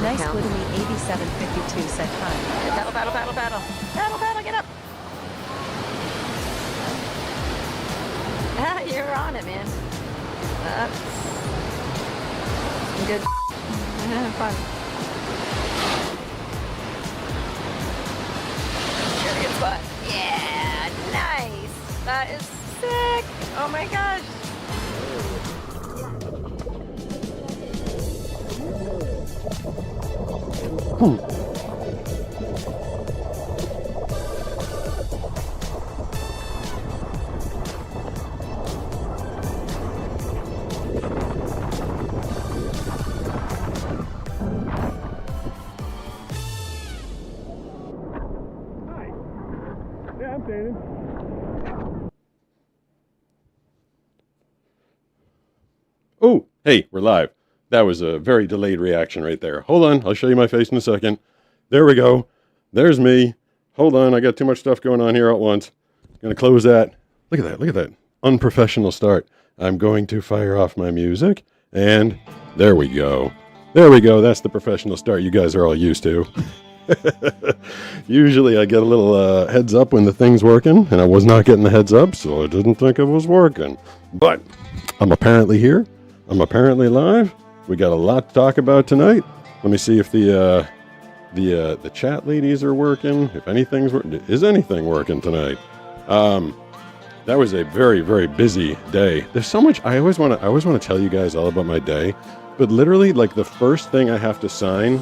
Nice count. Glutamy 8752 said hi. Battle, battle, battle, battle. Battle, battle, get up. Ah, you're on it, man. Good. Fun. Good, good spot. Yeah, nice. That is sick. Oh my gosh. Yeah, I'm standing. Oh, hey, we're live. That was a very delayed reaction right there. Hold on, I'll show you my face in a second. There we go. There's me. Hold on, I got too much stuff going on here at once. Gonna close that. Look at that unprofessional start. I'm going to fire off my music, and there we go. There we go, that's the professional start you guys are all used to. Usually I get a little heads up when the thing's working, and I was not getting the heads up, so I didn't think it was working. But I'm apparently here. I'm apparently live. We got a lot to talk about tonight. Let me see if the chat ladies are working. If anything's working, is anything working tonight? That was a very, very busy day. There's so much. I always want to tell you guys all about my day, but literally, like, the first thing I have to sign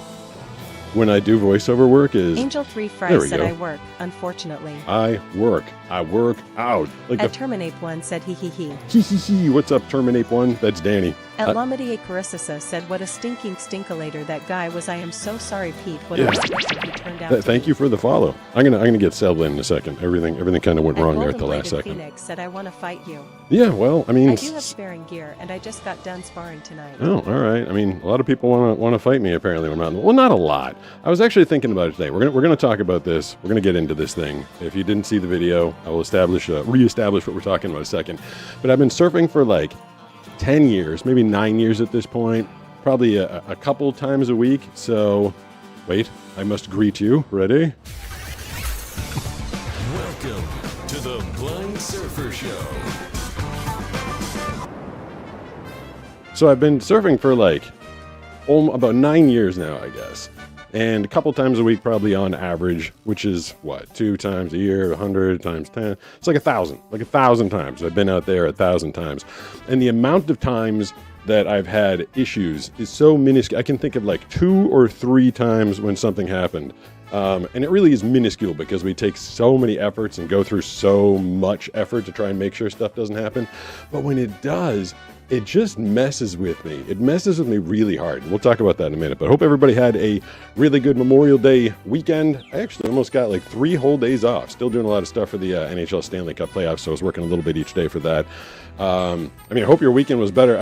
when I do voiceover work is Angel3 Fry said I work, unfortunately. I work out. Like At Terminate1 said he. Hee. What's up, Terminate1? That's Danny. At Lamedie Carissa said what a stinking stinkalator that guy was. I am so sorry, Pete. What a person he turned out. Thank you for the follow. I'm gonna get settled in a second. Everything kind of went wrong there at the last second. Phoenix said I want to fight you. Yeah, well, I mean, I do have sparring gear, and I just got done sparring tonight. Oh, all right. I mean, a lot of people want to fight me apparently. Well, not a lot. I was actually thinking about it today. We're gonna talk about this. We're gonna get into this thing. If you didn't see the video, I will reestablish what we're talking about in a second. But I've been surfing for like 10 years, maybe 9 years at this point, probably a couple times a week. So, wait, I must greet you. Ready? Welcome to the Blind Surfer Show. So I've been surfing for like about 9 years now, I guess. And a couple times a week, probably on average, which is what, 2 times a year, 100 times 10. It's like 1,000, like 1,000 times. I've been out there 1,000 times. And the amount of times that I've had issues is so minuscule. I can think of like 2 or 3 times when something happened. And it really is minuscule because we take so many efforts and go through so much effort to try and make sure stuff doesn't happen. But when it does, it just messes with me. It messes with me really hard. We'll talk about that in a minute. But I hope everybody had a really good Memorial Day weekend. I actually almost got like 3 whole days off. Still doing a lot of stuff for the NHL Stanley Cup playoffs, so I was working a little bit each day for that. I mean, I hope your weekend was better.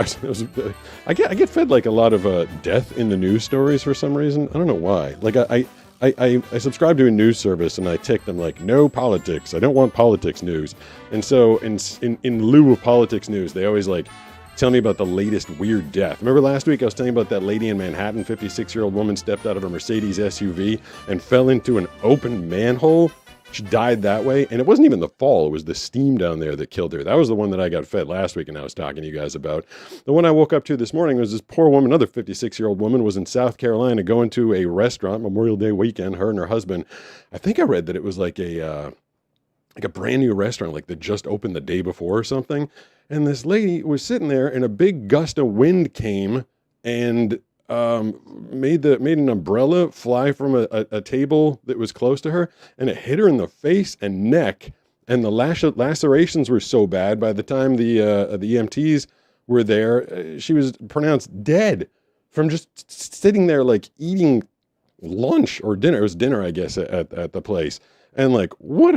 I get fed like a lot of death in the news stories for some reason. I don't know why. Like I subscribe to a news service and I tick them like, no politics. I don't want politics news. And so in lieu of politics news, they always like tell me about the latest weird death. Remember last week I was telling you about that lady in Manhattan, 56-year-old woman stepped out of a Mercedes SUV and fell into an open manhole? She died that way, and it wasn't even the fall. It was the steam down there that killed her. That was the one that I got fed last week and I was talking to you guys about. The one I woke up to this morning was this poor woman, another 56-year-old woman, was in South Carolina going to a restaurant, Memorial Day weekend, her and her husband. I think I read that it was like a brand new restaurant, like that just opened the day before or something. And this lady was sitting there and a big gust of wind came and made an umbrella fly from a table that was close to her, and it hit her in the face and neck. And the lacerations were so bad, by the time the EMTs were there, she was pronounced dead from just sitting there like eating lunch or dinner. It was dinner, I guess, at the place. And like, what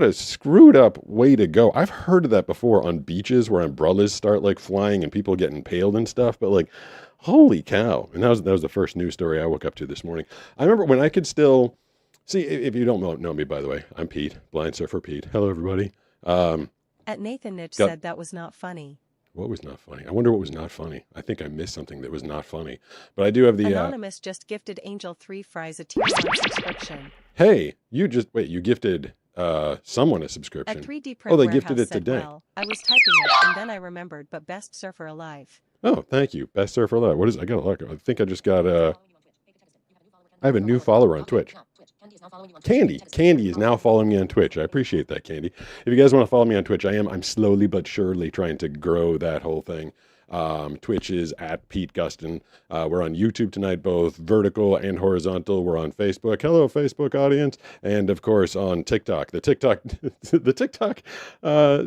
a screwed up way to go. I've heard of that before on beaches where umbrellas start like flying and people get impaled and stuff. But like, holy cow. And that was the first news story I woke up to this morning. I remember when I could still see, if you don't know me, by the way, I'm Pete, Blind Surfer Pete. Hello, everybody. At Nathan Nitch said that was not funny. What was not funny? I wonder what was not funny. I think I missed something that was not funny. But I do have the... Anonymous just gifted Angel 3 Fries a tier 1 subscription. Hey, you gifted someone a subscription. At 3D Oh, they Warehouse gifted it said, today. well, I was typing it, and then I remembered, but best surfer alive. Oh, thank you. Best surfer alive. What is... I got a look. I think I just got I have a new follower on Twitch. Candy is now following me on Twitch. I appreciate that, Candy. If you guys want to follow me on Twitch, I'm slowly but surely trying to grow that whole thing. Twitch is at Pete Gustin. We're on YouTube tonight, both vertical and horizontal. We're on Facebook. Hello, Facebook audience. And of course on TikTok. The TikTok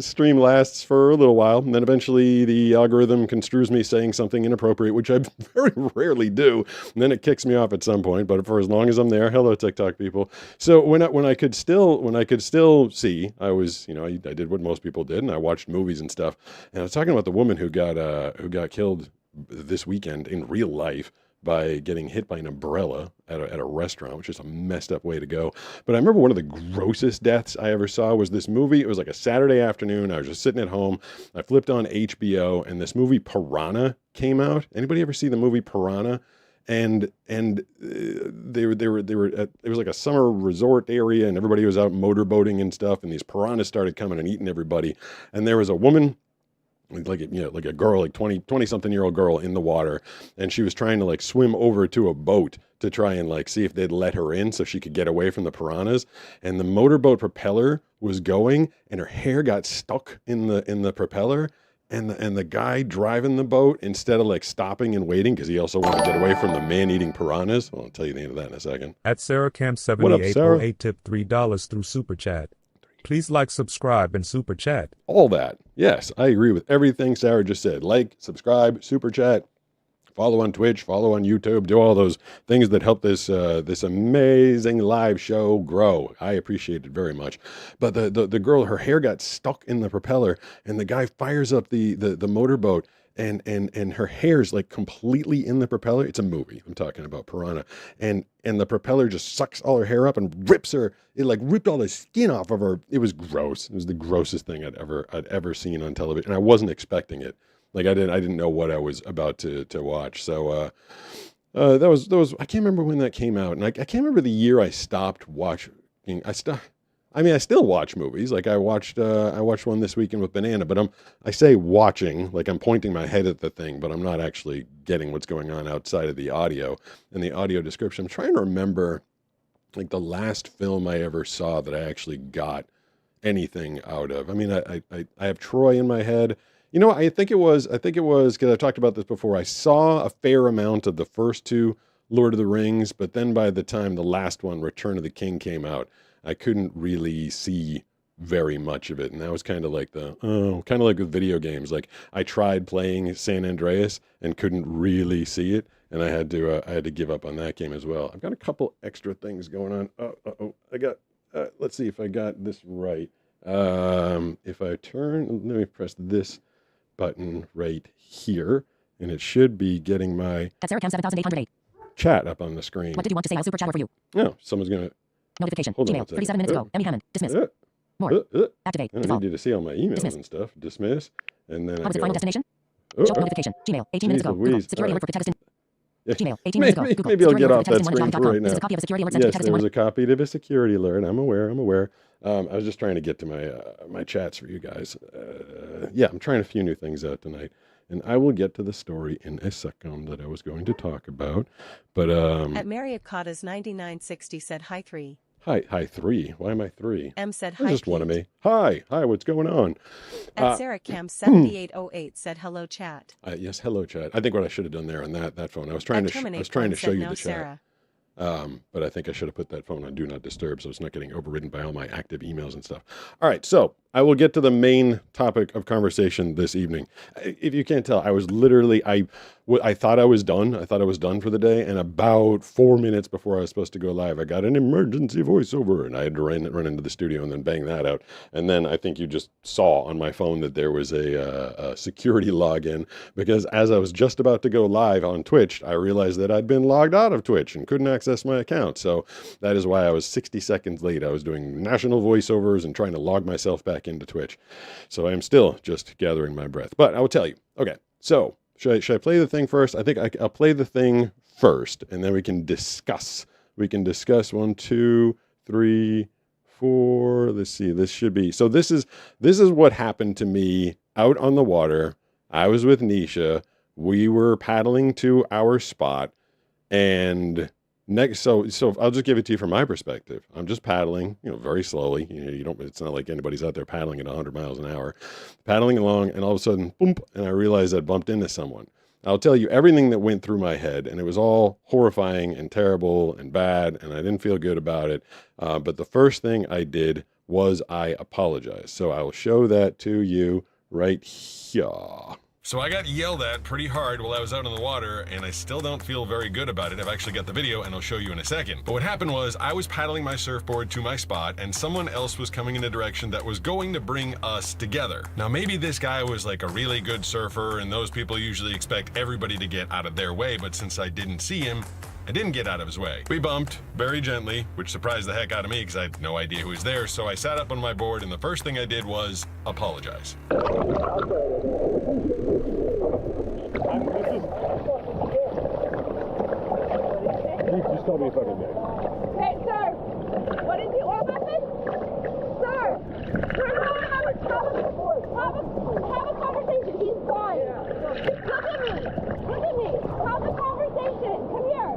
stream lasts for a little while, and then eventually the algorithm construes me saying something inappropriate, which I very rarely do. And then it kicks me off at some point. But for as long as I'm there, hello, TikTok people. So when I could still see, I was, I did what most people did, and I watched movies and stuff. And I was talking about the woman who got killed this weekend in real life by getting hit by an umbrella at a restaurant, which is a messed up way to go. But I remember one of the grossest deaths I ever saw was this movie. It was like a Saturday afternoon. I was just sitting at home. I flipped on HBO, and this movie Piranha came out. Anybody ever see the movie Piranha? And they were at, it was like a summer resort area, and everybody was out motorboating and stuff, and these piranhas started coming and eating everybody. And there was a woman, like a girl, like 20 something year old girl in the water, and she was trying to like swim over to a boat to try and like see if they'd let her in so she could get away from the piranhas. And the motorboat propeller was going, and her hair got stuck in the propeller. And the guy driving the boat, instead of like stopping and waiting, because he also wanted to get away from the man-eating piranhas. Well, I'll tell you the end of that in a second. At SarahCam7808 tip $3 through Super Chat. Please like, subscribe, and Super Chat. All that. Yes, I agree with everything Sarah just said. Like, subscribe, Super Chat, follow on Twitch, follow on YouTube, do all those things that help this this amazing live show grow. I appreciate it very much. But the girl, her hair got stuck in the propeller, and the guy fires up the motorboat, and her hair's like completely in the propeller. It's a movie. I'm talking about Piranha. And the propeller just sucks all her hair up and rips her. It like ripped all the skin off of her. It was gross. It was the grossest thing I'd ever seen on television. And I wasn't expecting it. Like I didn't know what I was about to watch. So that was I can't remember when that came out, and I can't remember the year I stopped watching. I still watch movies. Like I watched one this weekend with Banana, but I say watching, like I'm pointing my head at the thing, but I'm not actually getting what's going on outside of the audio and the audio description. I'm trying to remember like the last film I ever saw that I actually got anything out of. I mean, I have Troy in my head. You know, I think it was because I've talked about this before. I saw a fair amount of the first two Lord of the Rings, but then by the time the last one, Return of the King, came out, I couldn't really see very much of it. And that was kind of like with video games. Like I tried playing San Andreas and couldn't really see it. And I had to give up on that game as well. I've got a couple extra things going on. I got, let's see if I got this right. If I turn, let me press this button right here, and it should be getting my At Sarah Cam 7808. Chat up on the screen. What did you want to say? I'll super chat for you. No, someone's going to... Notification. Hold on Gmail. a second. 37 minutes ago. Emmy Hammond. Dismiss. More. Activate. I Default. need you to see all my emails Dismiss. and stuff. Dismiss. And then Opposite final destination. Oh, Show notification. Gmail. 18 minutes Jeez ago. Google. Louise. Security All alert for text. Yeah. Gmail. 18 minutes ago. Google. Maybe I'll Security get alert off for that text in screen for one right This is now. a copy of a security alert sent to Yes, text there in was one. a copy of a security alert. I'm aware. I was just trying to get to my chats for you guys. Yeah, I'm trying a few new things out tonight. And I will get to the story in a second that I was going to talk about. But At Mariotta's 9960 said hi 3. Hi 3. Why am I 3? M said There's hi just one of Pete. me. Hi, what's going on? At Sarah Cam 7808 said hello chat. Yes, hello chat. I think what I should have done there on that phone. I was trying At to Terminate show Phone you said the no chat. Sarah. But I think I should have put that phone on Do Not Disturb so it's not getting overridden by all my active emails and stuff. All right, so I will get to the main topic of conversation this evening. If you can't tell, I was literally, I thought I was done. I thought I was done for the day. And about 4 minutes before I was supposed to go live, I got an emergency voiceover and I had to run into the studio and then bang that out. And then I think you just saw on my phone that there was a security login, because as I was just about to go live on Twitch, I realized that I'd been logged out of Twitch and couldn't access my account. So that is why I was 60 seconds late. I was doing national voiceovers and trying to log myself back back into Twitch. So I am still just gathering my breath. But I will tell you. Okay, so should I play the thing first? I think I'll play the thing first, and then we can discuss. We can discuss 1, 2, 3, 4. Let's see. This should be. So this is what happened to me out on the water. I was with Nisha. We were paddling to our spot, and so I'll just give it to you from my perspective. I'm just paddling, very slowly. You don't. It's not like anybody's out there paddling at 100 miles an hour, paddling along, and all of a sudden, boom! And I realized I'd bumped into someone. I'll tell you everything that went through my head, and it was all horrifying and terrible and bad, and I didn't feel good about it. But the first thing I did was I apologized. So I will show that to you right here. So I got yelled at pretty hard while I was out in the water, and I still don't feel very good about it. I've actually got the video, and I'll show you in a second. But what happened was I was paddling my surfboard to my spot, and someone else was coming in a direction that was going to bring us together. Now, maybe this guy was like a really good surfer, and those people usually expect everybody to get out of their way, but since I didn't see him, I didn't get out of his way. We bumped very gently, which surprised the heck out of me because I had no idea who was there. So I sat up on my board, and the first thing I did was apologize. Just tell me if I can make. Hey, sir, what is the oil message? Sir, we're going to have a conversation. He's fine. Look at me. Have a conversation. Come here.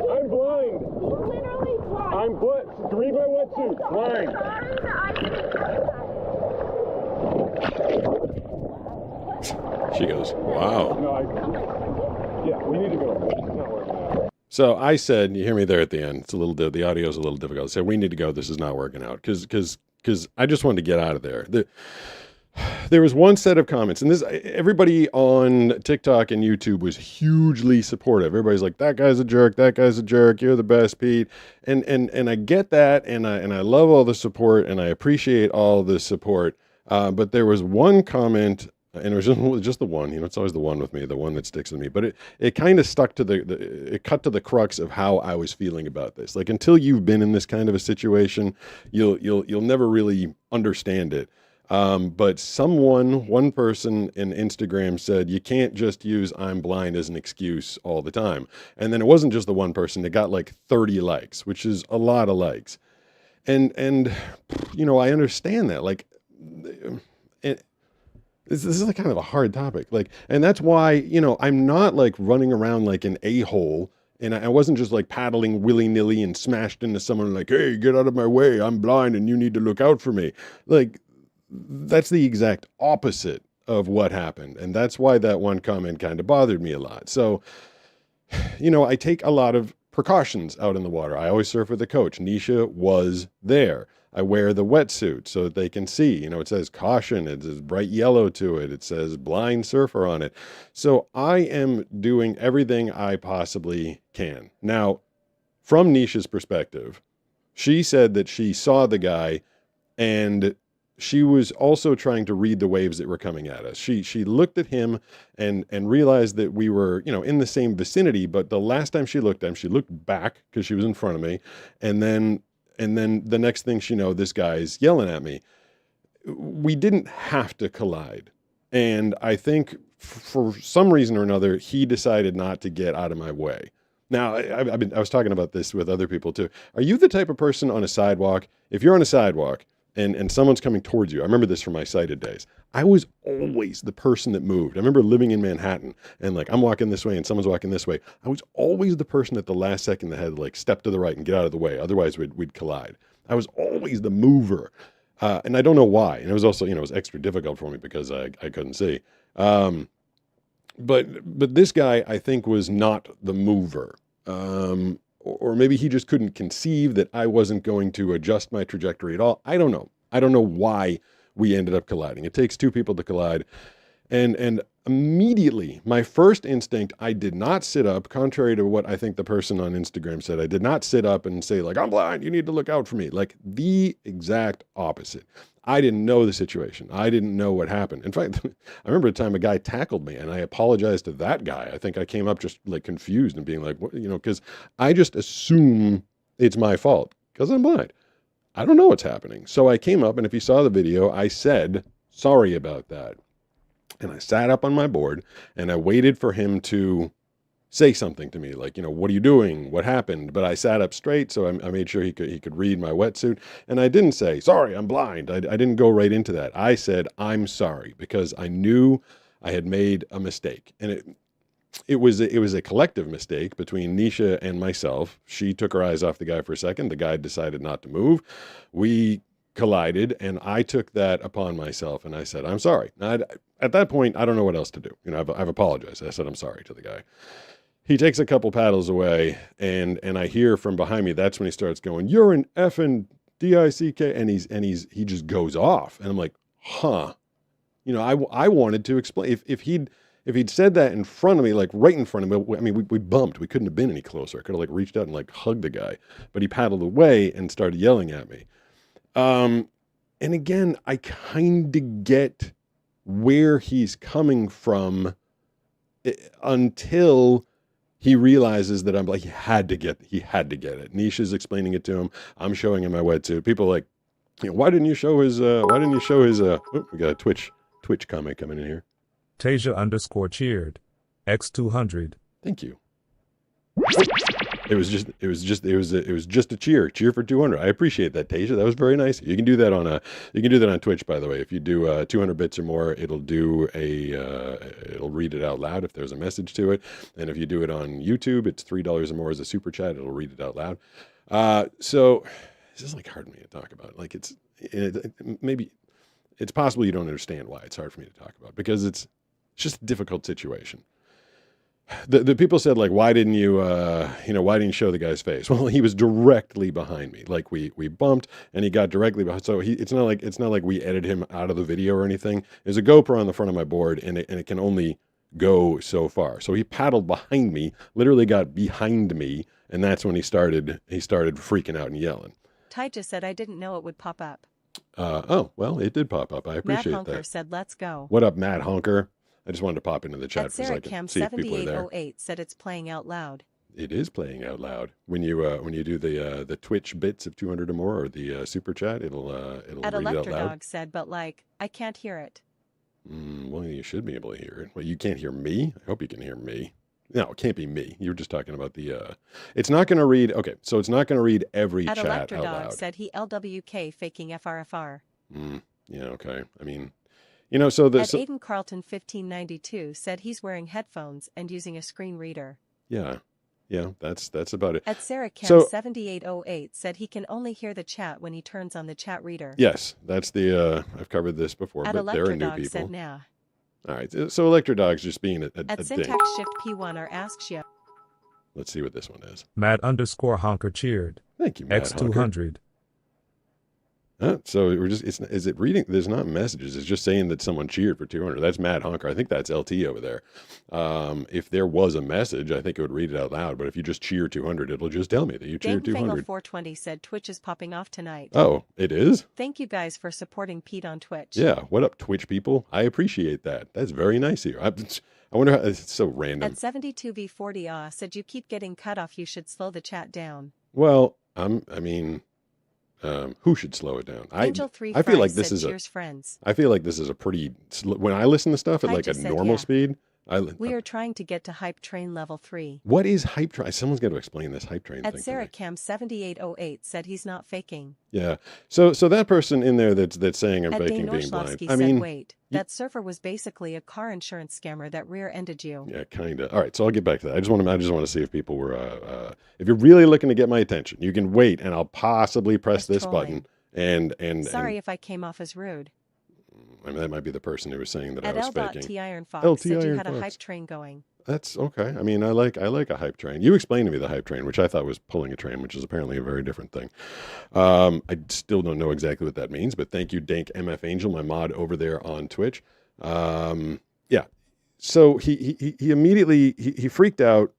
I'm blind. He's literally blind. I'm blind. Read my wetsuit. Blind. Sorry that I didn't know that. She goes, wow. Yeah, we need to go. It's not working out. So I said, you hear me there at the end. It's the audio's a little difficult. I said, we need to go. This is not working out because I just wanted to get out of there. There was one set of comments, and everybody on TikTok and YouTube was hugely supportive. Everybody's like, that guy's a jerk. That guy's a jerk. You're the best, Pete. And I get that, and I love all the support, and I appreciate all the support. But there was one comment. And it was just the one, it's always the one with me, the one that sticks with me. But it kind of stuck to it cut to the crux of how I was feeling about this. Like, until you've been in this kind of a situation, you'll never really understand it. But one person in Instagram said, you can't just use I'm blind as an excuse all the time. And then it wasn't just the one person, it got like 30 likes, which is a lot of likes. And I understand that. Like, this is like kind of a hard topic. Like, and that's why, I'm not like running around like an a-hole, and I wasn't just like paddling willy-nilly and smashed into someone like, hey, get out of my way. I'm blind and you need to look out for me. Like, that's the exact opposite of what happened. And that's why that one comment kind of bothered me a lot. So, I take a lot of precautions out in the water. I always surf with a coach. Nisha was there. I wear the wetsuit so that they can see. It says caution. It says bright yellow to it. It says blind surfer on it. So I am doing everything I possibly can. Now, from Nisha's perspective, she said that she saw the guy and she was also trying to read the waves that were coming at us. She looked at him and realized that we were, in the same vicinity. But the last time she looked at him, she looked back because she was in front of me. And then the next thing she knows, this guy's yelling at me. We didn't have to collide. And I think for some reason or another, he decided not to get out of my way. Now, I was talking about this with other people too. Are you the type of person on a sidewalk, if you're on a sidewalk and someone's coming towards you? I remember this from my sighted days. I was always the person that moved. I remember living in Manhattan and like I'm walking this way and someone's walking this way. I was always the person at the last second that had to like step to the right and get out of the way. Otherwise we'd collide. I was always the mover. And I don't know why. And it was also, it was extra difficult for me because I couldn't see. But this guy, I think, was not the mover. Or maybe he just couldn't conceive that I wasn't going to adjust my trajectory at all. I don't know. I don't know why we ended up colliding. It takes two people to collide. And immediately, my first instinct, I did not sit up, contrary to what I think the person on Instagram said. I did not sit up and say, like, I'm blind, you need to look out for me. Like, the exact opposite. I didn't know the situation. I didn't know what happened. In fact, I remember a time a guy tackled me, and I apologized to that guy. I think I came up just, like, confused and being like, what, because I just assume it's my fault, because I'm blind. I don't know what's happening. So I came up, and if you saw the video, I said, sorry about that. And I sat up on my board, and I waited for him to say something to me, like, what are you doing? What happened? But I sat up straight, so I made sure he could read my wetsuit. And I didn't say, sorry, I'm blind. I didn't go right into that. I said, I'm sorry, because I knew I had made a mistake. And it was a collective mistake between Nisha and myself. She took her eyes off the guy for a second. The guy decided not to move. We collided, and I took that upon myself, and I said, I'm sorry. Now, at that point, I don't know what else to do. I've apologized. I said, I'm sorry to the guy. He takes a couple paddles away, and I hear from behind me, that's when he starts going, you're an effing D-I-C-K, and he just goes off. And I'm like, huh. I wanted to explain. If he'd said that in front of me, like right in front of me, I mean, we bumped. We couldn't have been any closer. I could have reached out and hugged the guy, but he paddled away and started yelling at me. And again, I kind of get where he's coming from until he realizes that I'm like, he had to get it. Nisha's explaining it to him. I'm showing him my wetsuit. People are like, why didn't you show his, we got a Twitch comment coming in here. Tasia_cheered. X200. Thank you. It was just a cheer for 200. I appreciate that, Tasia. That was very nice. You can do that on Twitch, by the way. If you do 200 bits or more, it'll read it out loud if there's a message to it. And if you do it on YouTube, it's $3 or more as a super chat. It'll read it out loud. So this is hard for me to talk about. Maybe it's possible you don't understand why it's hard for me to talk about, because it's just a difficult situation. The people said, why didn't you, why didn't you show the guy's face? Well, he was directly behind me. We bumped, and he got directly behind. So it's not like we edited him out of the video or anything. There's a GoPro on the front of my board, and it can only go so far. So he paddled behind me, literally got behind me, and that's when he started freaking out and yelling. Ty just said, I didn't know it would pop up. Oh, well, it did pop up. I appreciate Matt Honker that. said, let's go. What up, Matt Honker? I just wanted to pop into the chat so I can see if people are there. Sarahcam7808 said it's playing out loud. It is playing out loud. When you do the Twitch bits of 200 or more, or the super chat, it'll read it out loud. Dog said, but I can't hear it. Well, you should be able to hear it. Well, you can't hear me? I hope you can hear me. No, it can't be me. You were just talking about the. It's not going to read. Okay, so it's not going to read every chat out loud. Said he LWK faking FRFR. Yeah. Okay. I mean. So the Aiden Carlton 1592 said he's wearing headphones and using a screen reader. Yeah, that's about it. At Sarahcam7808 said he can only hear the chat when he turns on the chat reader. Yes, that's the. I've covered this before, but there are new people. Said nah. All right, so Electrodog's just being a At Syntax Shift P1 or Asks You. Let's see what this one is. Matt_Honker cheered. Thank you, Matt X200. Honker. So we're just, is it reading? There's not messages. It's just saying that someone cheered for 200. That's Matt Honker. I think that's LT over there. If there was a message, I think it would read it out loud. But if you just cheer 200, it'll just tell me that you cheered 200. 420 said Twitch is popping off tonight. Oh, it is? Thank you guys for supporting Pete on Twitch. Yeah. What up, Twitch people? I appreciate that. That's very nice of you. I wonder how, it's so random. At 72V40 said you keep getting cut off. You should slow the chat down. Well, who should slow it down? I feel like this is I feel like this is a pretty. When I listen to stuff at a normal speed, we are trying to get to Hype Train level 3. What is Hype Train? Someone's got to explain this Hype Train thing. At Sarahcam7808 said he's not faking. Yeah. So that person in there that's saying I'm faking being blind. I mean, wait, that surfer was basically a car insurance scammer that rear-ended you. Yeah, kind of. All right, so I'll get back to that. I just want to see if people were. If you're really looking to get my attention, you can wait, and I'll possibly press this button. And sorry if I came off as rude. I mean, that might be the person who was saying that I was faking. T Iron Fox said you had a hype train going. That's okay. I mean, I like a hype train. You explained to me the hype train, which I thought was pulling a train, which is apparently a very different thing. I still don't know exactly what that means, but thank you, Dank MF Angel, my mod over there on Twitch. Yeah. So he immediately he freaked out.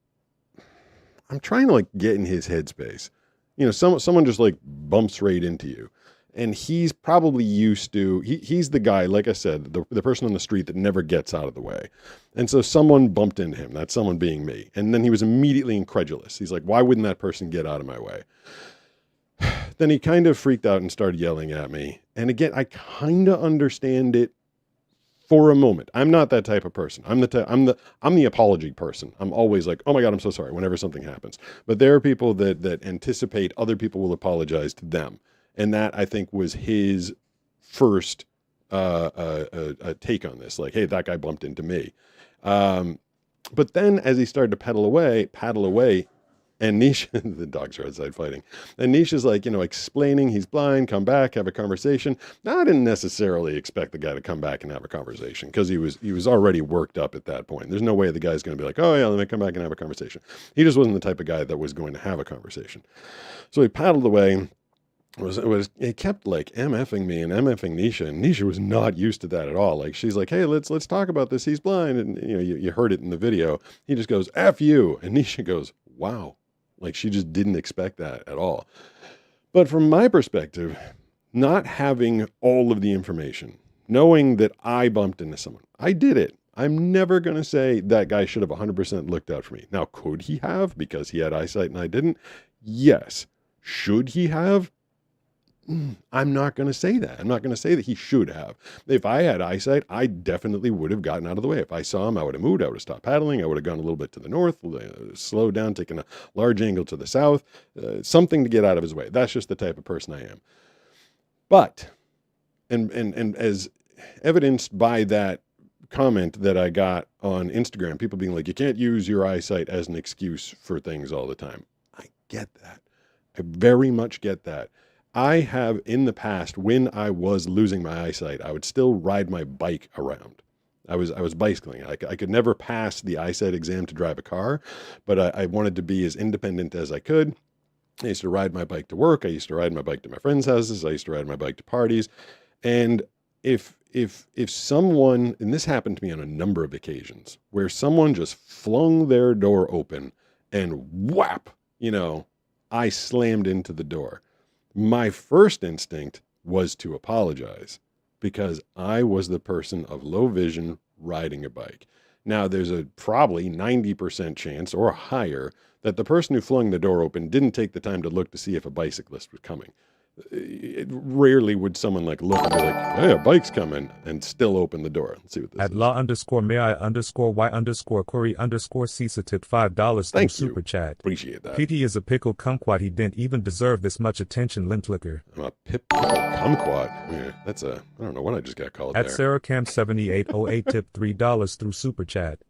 I'm trying to get in his headspace. Someone just bumps right into you. And he's probably used to, he's the guy, like I said, the person on the street that never gets out of the way. And so someone bumped into him, that someone being me. And then he was immediately incredulous. He's like, why wouldn't that person get out of my way? Then he kind of freaked out and started yelling at me. And again, I kind of understand it for a moment. I'm not that type of person. I'm the apology person. I'm always like, oh my God, I'm so sorry whenever something happens. But there are people that anticipate other people will apologize to them. And that, I think, was his first take on this. Like, hey, that guy bumped into me. But then as he started to paddle away, and Nisha, the dogs are outside fighting, and Nisha's like, explaining he's blind, come back, have a conversation. Now, I didn't necessarily expect the guy to come back and have a conversation because he was already worked up at that point. There's no way the guy's going to be like, oh yeah, let me come back and have a conversation. He just wasn't the type of guy that was going to have a conversation. So he paddled away. It kept like MFing me and MFing Nisha, and Nisha was not used to that at all. Like, she's like, hey, let's talk about this. He's blind. And you heard it in the video. He just goes, F you. And Nisha goes, wow. Like, she just didn't expect that at all. But from my perspective, not having all of the information, knowing that I bumped into someone, I did it. I'm never going to say that guy should have 100% looked out for me. Now, could he have because he had eyesight and I didn't? Yes. Should he have? I'm not going to say that. I'm not going to say that he should have. If I had eyesight, I definitely would have gotten out of the way. If I saw him, I would have moved. I would have stopped paddling. I would have gone a little bit to the north, slowed down, taken a large angle to the south, something to get out of his way. That's just the type of person I am. But, and as evidenced by that comment that I got on Instagram, people being like, you can't use your eyesight as an excuse for things all the time. I get that. I very much get that. I have in the past, when I was losing my eyesight, I would still ride my bike around. I was bicycling. I could never pass the eyesight exam to drive a car, but I wanted to be as independent as I could. I used to ride my bike to work. I used to ride my bike to my friends' houses. I used to ride my bike to parties. And if someone, and this happened to me on a number of occasions, where someone just flung their door open and whap, I slammed into the door. My first instinct was to apologize because I was the person of low vision riding a bike. Now, there's a probably 90% chance or higher that the person who flung the door open didn't take the time to look to see if a bicyclist was coming. Rarely would someone look and be like, hey, a bike's coming, and still open the door. Let's see what this At is. law_may_y_Cisa tipped $5 through super chat. Appreciate that. PT is a pickle kumquat. He didn't even deserve this much attention, Limplicker. I'm a pickle kumquat. Yeah, I don't know what I just got called At there. SarahCam7808 tipped $3 through super chat.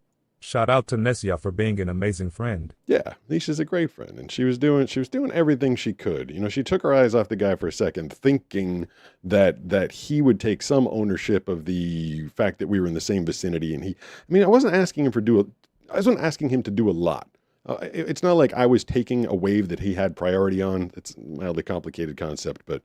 Shout out to Nessia for being an amazing friend. Yeah, Nisha's a great friend, and she was doing everything she could. She took her eyes off the guy for a second, thinking that he would take some ownership of the fact that we were in the same vicinity. And I wasn't asking him to do a lot. It's not like I was taking a wave that he had priority on. It's a mildly complicated concept, but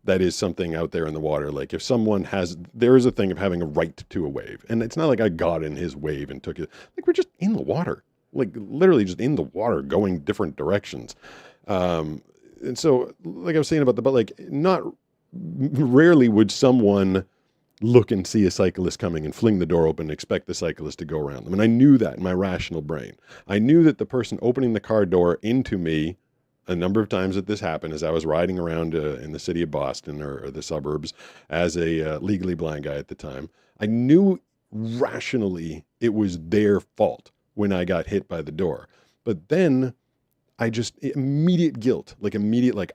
that is something out there in the water. Like, if someone there is a thing of having a right to a wave. And it's not like I got in his wave and took it. Like, we're just in the water. Like, literally just in the water going different directions. And so, like I was saying not rarely would someone look and see a cyclist coming and fling the door open and expect the cyclist to go around them. And I knew that in my rational brain. I knew that the person opening the car door into me, a number of times that this happened as I was riding around in the city of Boston or the suburbs as a legally blind guy at the time, I knew rationally it was their fault when I got hit by the door. But then immediate guilt,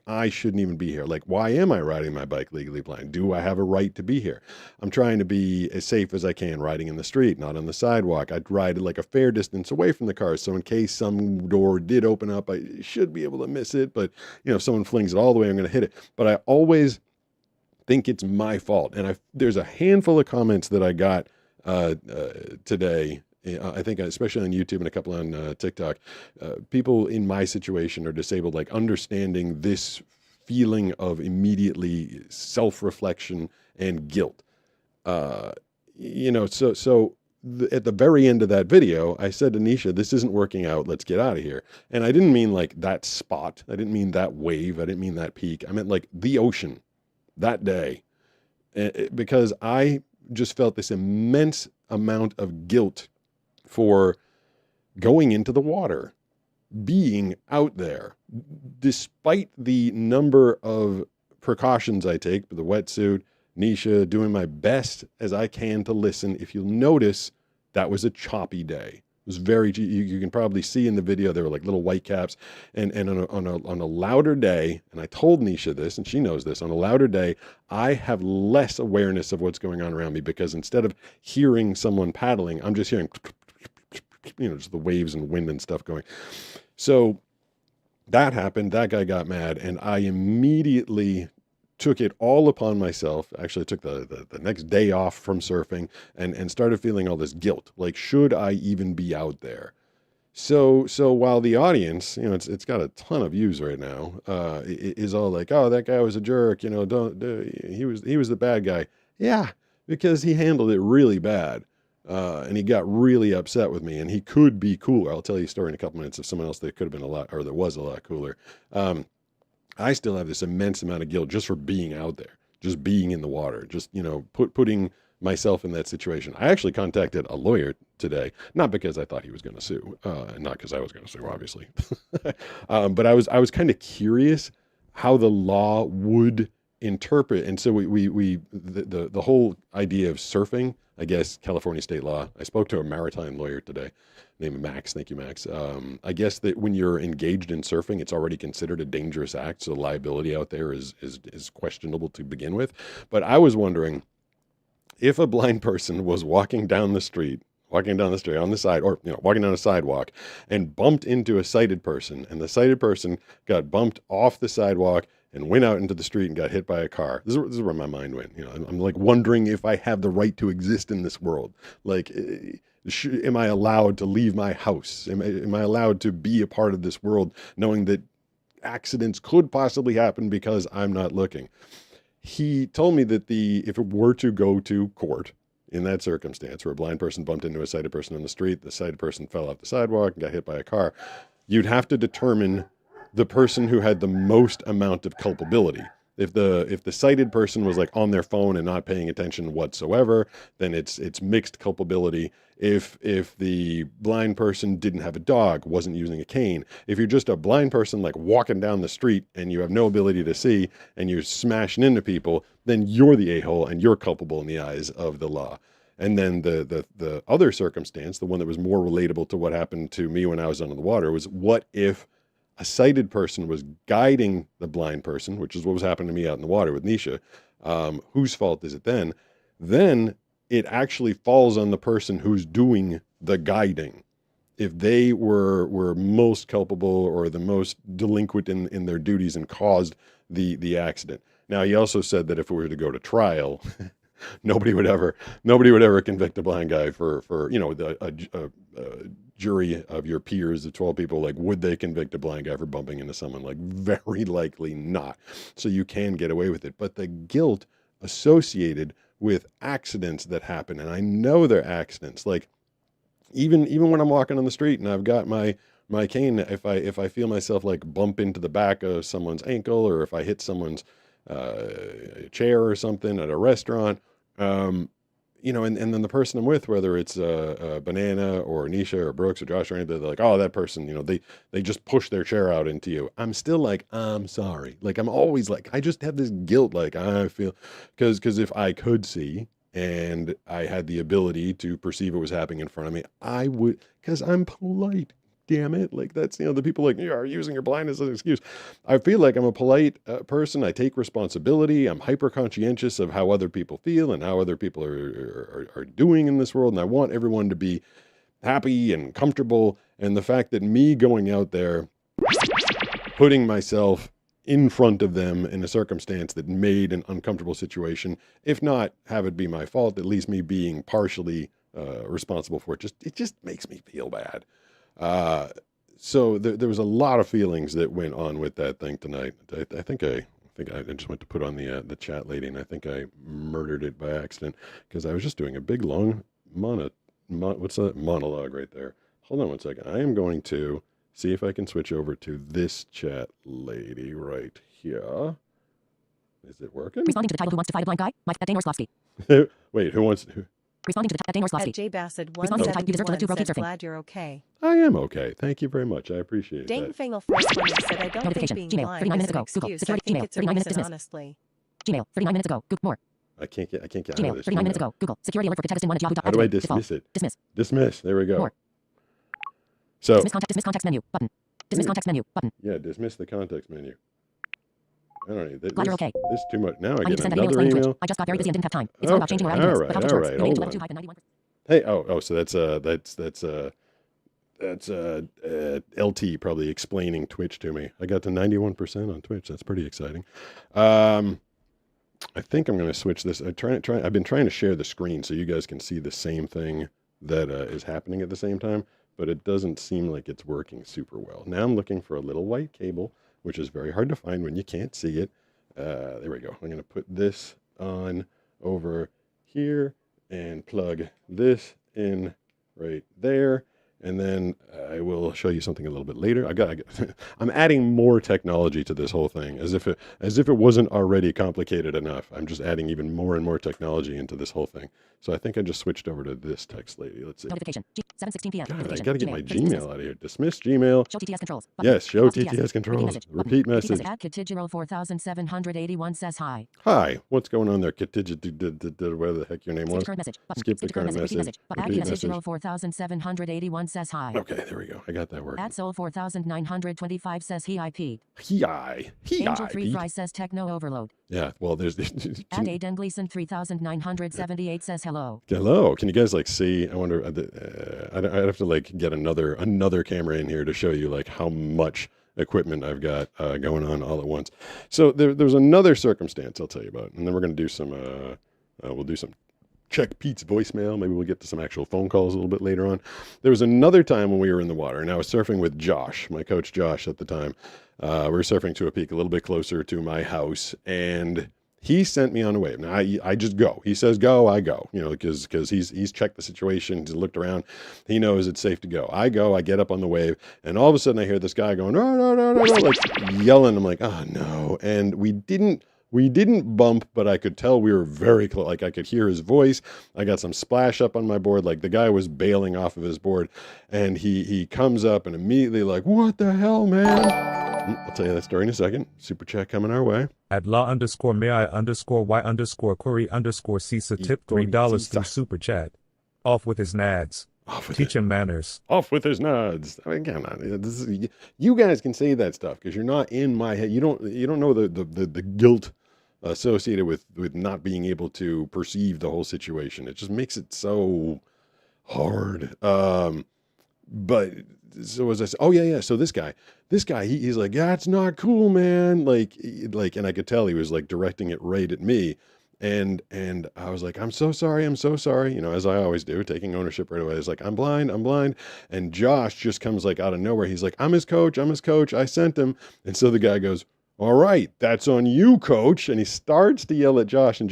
I shouldn't even be here. Like, why am I riding my bike legally blind? Do I have a right to be here? I'm trying to be as safe as I can riding in the street, not on the sidewalk. I'd ride a fair distance away from the cars. So in case some door did open up, I should be able to miss it. But, if someone flings it all the way, I'm going to hit it. But I always think it's my fault. And there's a handful of comments that I got today. I think especially on YouTube and a couple on TikTok, people in my situation are disabled, understanding this feeling of immediately self-reflection and guilt. At the very end of that video, I said to Nisha, this isn't working out. Let's get out of here. And I didn't mean that spot. I didn't mean that wave. I didn't mean that peak. I meant the ocean that day, because I just felt this immense amount of guilt for going into the water being out there, despite the number of precautions I take, the wetsuit, Nisha, doing my best as I can to listen. If you'll notice, that was a choppy day. It was very, you can probably see in the video, there were like little white caps, and on a louder day, and I told Nisha this, and she knows this, on a louder day, I have less awareness of what's going on around me, because instead of hearing someone paddling, I'm just hearing, just the waves and wind and stuff going. So that happened, that guy got mad, and I immediately took it all upon myself. Actually, I took the next day off from surfing and started feeling all this guilt. Like, should I even be out there? So while the audience, it's got a ton of views right now, is all like, oh, that guy was a jerk, he was the bad guy. Yeah, because he handled it really bad. And he got really upset with me, and he could be cooler. I'll tell you a story in a couple minutes of someone else that could have been that was a lot cooler. I still have this immense amount of guilt just for being out there, just being in the water, just, putting myself in that situation. I actually contacted a lawyer today, not because I thought he was going to sue, not because I was going to sue, obviously. But I was kind of curious how the law would interpret. And so the whole idea of surfing, I guess, California state law. I spoke to a maritime lawyer today named Max. Thank you, Max. I guess that when you're engaged in surfing, it's already considered a dangerous act. So liability out there is questionable to begin with. But I was wondering if a blind person was walking down the street on the side, or, walking down a sidewalk and bumped into a sighted person, and the sighted person got bumped off the sidewalk and went out into the street and got hit by a car. This is where my mind went. I'm like wondering if I have the right to exist in this world. Like, am I allowed to leave my house? Am I allowed to be a part of this world, knowing that accidents could possibly happen because I'm not looking? He told me that if it were to go to court in that circumstance, where a blind person bumped into a sighted person on the street, the sighted person fell off the sidewalk and got hit by a car, you'd have to determine the person who had the most amount of culpability. If the sighted person was like on their phone and not paying attention whatsoever, then it's mixed culpability. If the blind person didn't have a dog, wasn't using a cane, if you're just a blind person like walking down the street and you have no ability to see and you're smashing into people, then you're the a-hole and you're culpable in the eyes of the law. And then the other circumstance, the one that was more relatable to what happened to me when I was under the water, was what if a sighted person was guiding the blind person, which is what was happening to me out in the water with Nisha. Whose fault is it then? Then it actually falls on the person who's doing the guiding. If they were most culpable or the most delinquent in their duties and caused the accident. Now, he also said that if it were to go to trial, nobody would ever convict a blind guy for a jury of your peers of 12 people. Like, would they convict a blind guy for bumping into someone? Like, very likely not. So you can get away with it. But the guilt associated with accidents that happen, and I know they're accidents, like even when I'm walking on the street and I've got my cane, if I feel myself like bump into the back of someone's ankle, or if I hit someone's chair or something at a restaurant, and then the person I'm with, whether it's Banana or Nisha or Brooks or Josh or anything, they're like, oh, that person, they just push their chair out into you. I'm still like, I'm sorry. Like, I'm always like, I just have this guilt. Like, I feel, because if I could see and I had the ability to perceive what was happening in front of me, I would, because I'm polite. Damn it. Like, that's, the people like, you are using your blindness as an excuse. I feel like I'm a polite person. I take responsibility. I'm hyper conscientious of how other people feel and how other people are doing in this world. And I want everyone to be happy and comfortable. And the fact that me going out there, putting myself in front of them in a circumstance that made an uncomfortable situation, if not have it be my fault, at least me being partially responsible for it, it just makes me feel bad. So there was a lot of feelings that went on with that thing tonight. I think I just went to put on the chat lady, and I think I murdered it by accident, because I was just doing a big long what's that monologue right there? Hold on one second. I am going to see if I can switch over to this chat lady right here. Is it working? Responding to the title, Who Wants to Fight a Blind Guy? Mike at Dane Orslowski. Wait, who wants to? Responding to the at Dane Orslowski. At J Bassett Responding to the title, you deserve to live 2 broke said, surfing. glad you're okay. I am okay. Thank you very much. I appreciate Dang that. Fangle First One said, I don't think Notification. being Gmail. blind 39 is minutes an ago. Google. excuse. I Security. think Gmail. it's a 39 minutes reason, dismissed. honestly. Gmail. 39 minutes ago. More. I can't get out of Gmail. this. 39 minutes Gmail. ago. Google. Security alert for text in one at yahoo.com. How do I Default. dismiss it? Dismiss. Dismiss. There we go. More. So, Dismiss context menu. Button. Dismiss context menu. Button. yeah, dismiss the context menu. I don't know. Glad you're okay. This is too much. Now I I need get to send an email another explaining email. Twitch. I just got very busy and didn't have time. It's all about changing your Okay, IDs, all but how right, much all worse. right, Remaining to hold 11 type and 91%. Hey, that's LT probably explaining Twitch to me. I got to 91% on Twitch. That's pretty exciting. I think I'm going to switch this. I've been trying to share the screen so you guys can see the same thing that is happening at the same time, but it doesn't seem like it's working super well. Now I'm looking for a little white cable, which is very hard to find when you can't see it. There we go. I'm going to put this on over here and plug this in right there. And then I will show you something a little bit later. I'm adding more technology to this whole thing, as if it wasn't already complicated enough. I'm just adding even more and more technology into this whole thing. So I think I just switched over to this text lady. Let's see. Notification. 7:16 p.m. God, I Notification. got to get my Dismiss. Gmail out of here. Dismiss Gmail. Show TTS controls. Button. Yes, show Off TTS controls. message. Button. Repeat message. At Kittigiro 4781 says hi. Hi, what's going on there? Whatever the heck your name Skip was. the current message. Button. Skip the current Repeat message. message. Button. Repeat At message. Kittigiro 4781 says hi. Okay, there we go. I got that working. At Soul 4925 says he IP. Hi. Angel 3 Fry says techno overload. Yeah, well, there's... At Aiden Gleason 3978 says hello. Hello. Can you guys like see? I wonder. I'd have to like get another camera in here to show you like how much equipment I've got going on all at once. So there's another circumstance I'll tell you about, and then we're gonna do some. We'll do some check Pete's voicemail. Maybe we'll get to some actual phone calls a little bit later on. There was another time when we were in the water, and I was surfing with Josh, my coach Josh at the time. We were surfing to a peak a little bit closer to my house, and he sent me on a wave. Now I just go. He says go, I go. You know, because he's checked the situation, he's looked around, he knows it's safe to go. I go, I get up on the wave, and all of a sudden I hear this guy going no, like yelling. I'm like, oh no, and we didn't bump, but I could tell we were very close. Like I could hear his voice. I got some splash up on my board. Like the guy was bailing off of his board, and he comes up and immediately like, what the hell, man? I'll tell you that story in a second. Super chat coming our way. At law_May_Y_Corey_Cisa tip $3 through super chat. Off with his nads. Teach him manners. Off with his nods. I mean, come on. You guys can say that stuff because you're not in my head. You don't know the guilt associated with not being able to perceive the whole situation. It just makes it so hard. But so as I said, oh yeah. So this guy, he's like, yeah, it's not cool, man. Like, and I could tell he was like directing it right at me. And I was like, I'm so sorry. You know, as I always do, taking ownership right away. It's like, I'm blind. And Josh just comes like out of nowhere. He's like, I'm his coach. I sent him. And so the guy goes, all right, that's on you, coach. And he starts to yell at Josh, and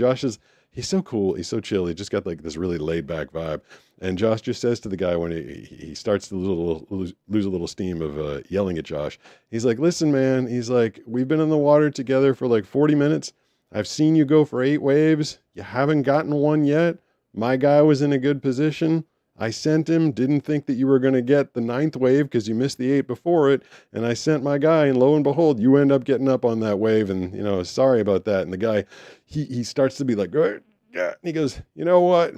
he's so cool. He's so chill. He just got like this really laid back vibe. And Josh just says to the guy when he starts to lose a little steam of yelling at Josh, he's like, listen, man, he's like, we've been in the water together for like 40 minutes. I've seen you go for 8 waves. You haven't gotten one yet. My guy was in a good position. I sent him, didn't think that you were going to get the 9th wave because you missed the 8 before it. And I sent my guy, and lo and behold, you end up getting up on that wave. And, you know, sorry about that. And the guy, he starts to be like, yeah. And he goes, you know what?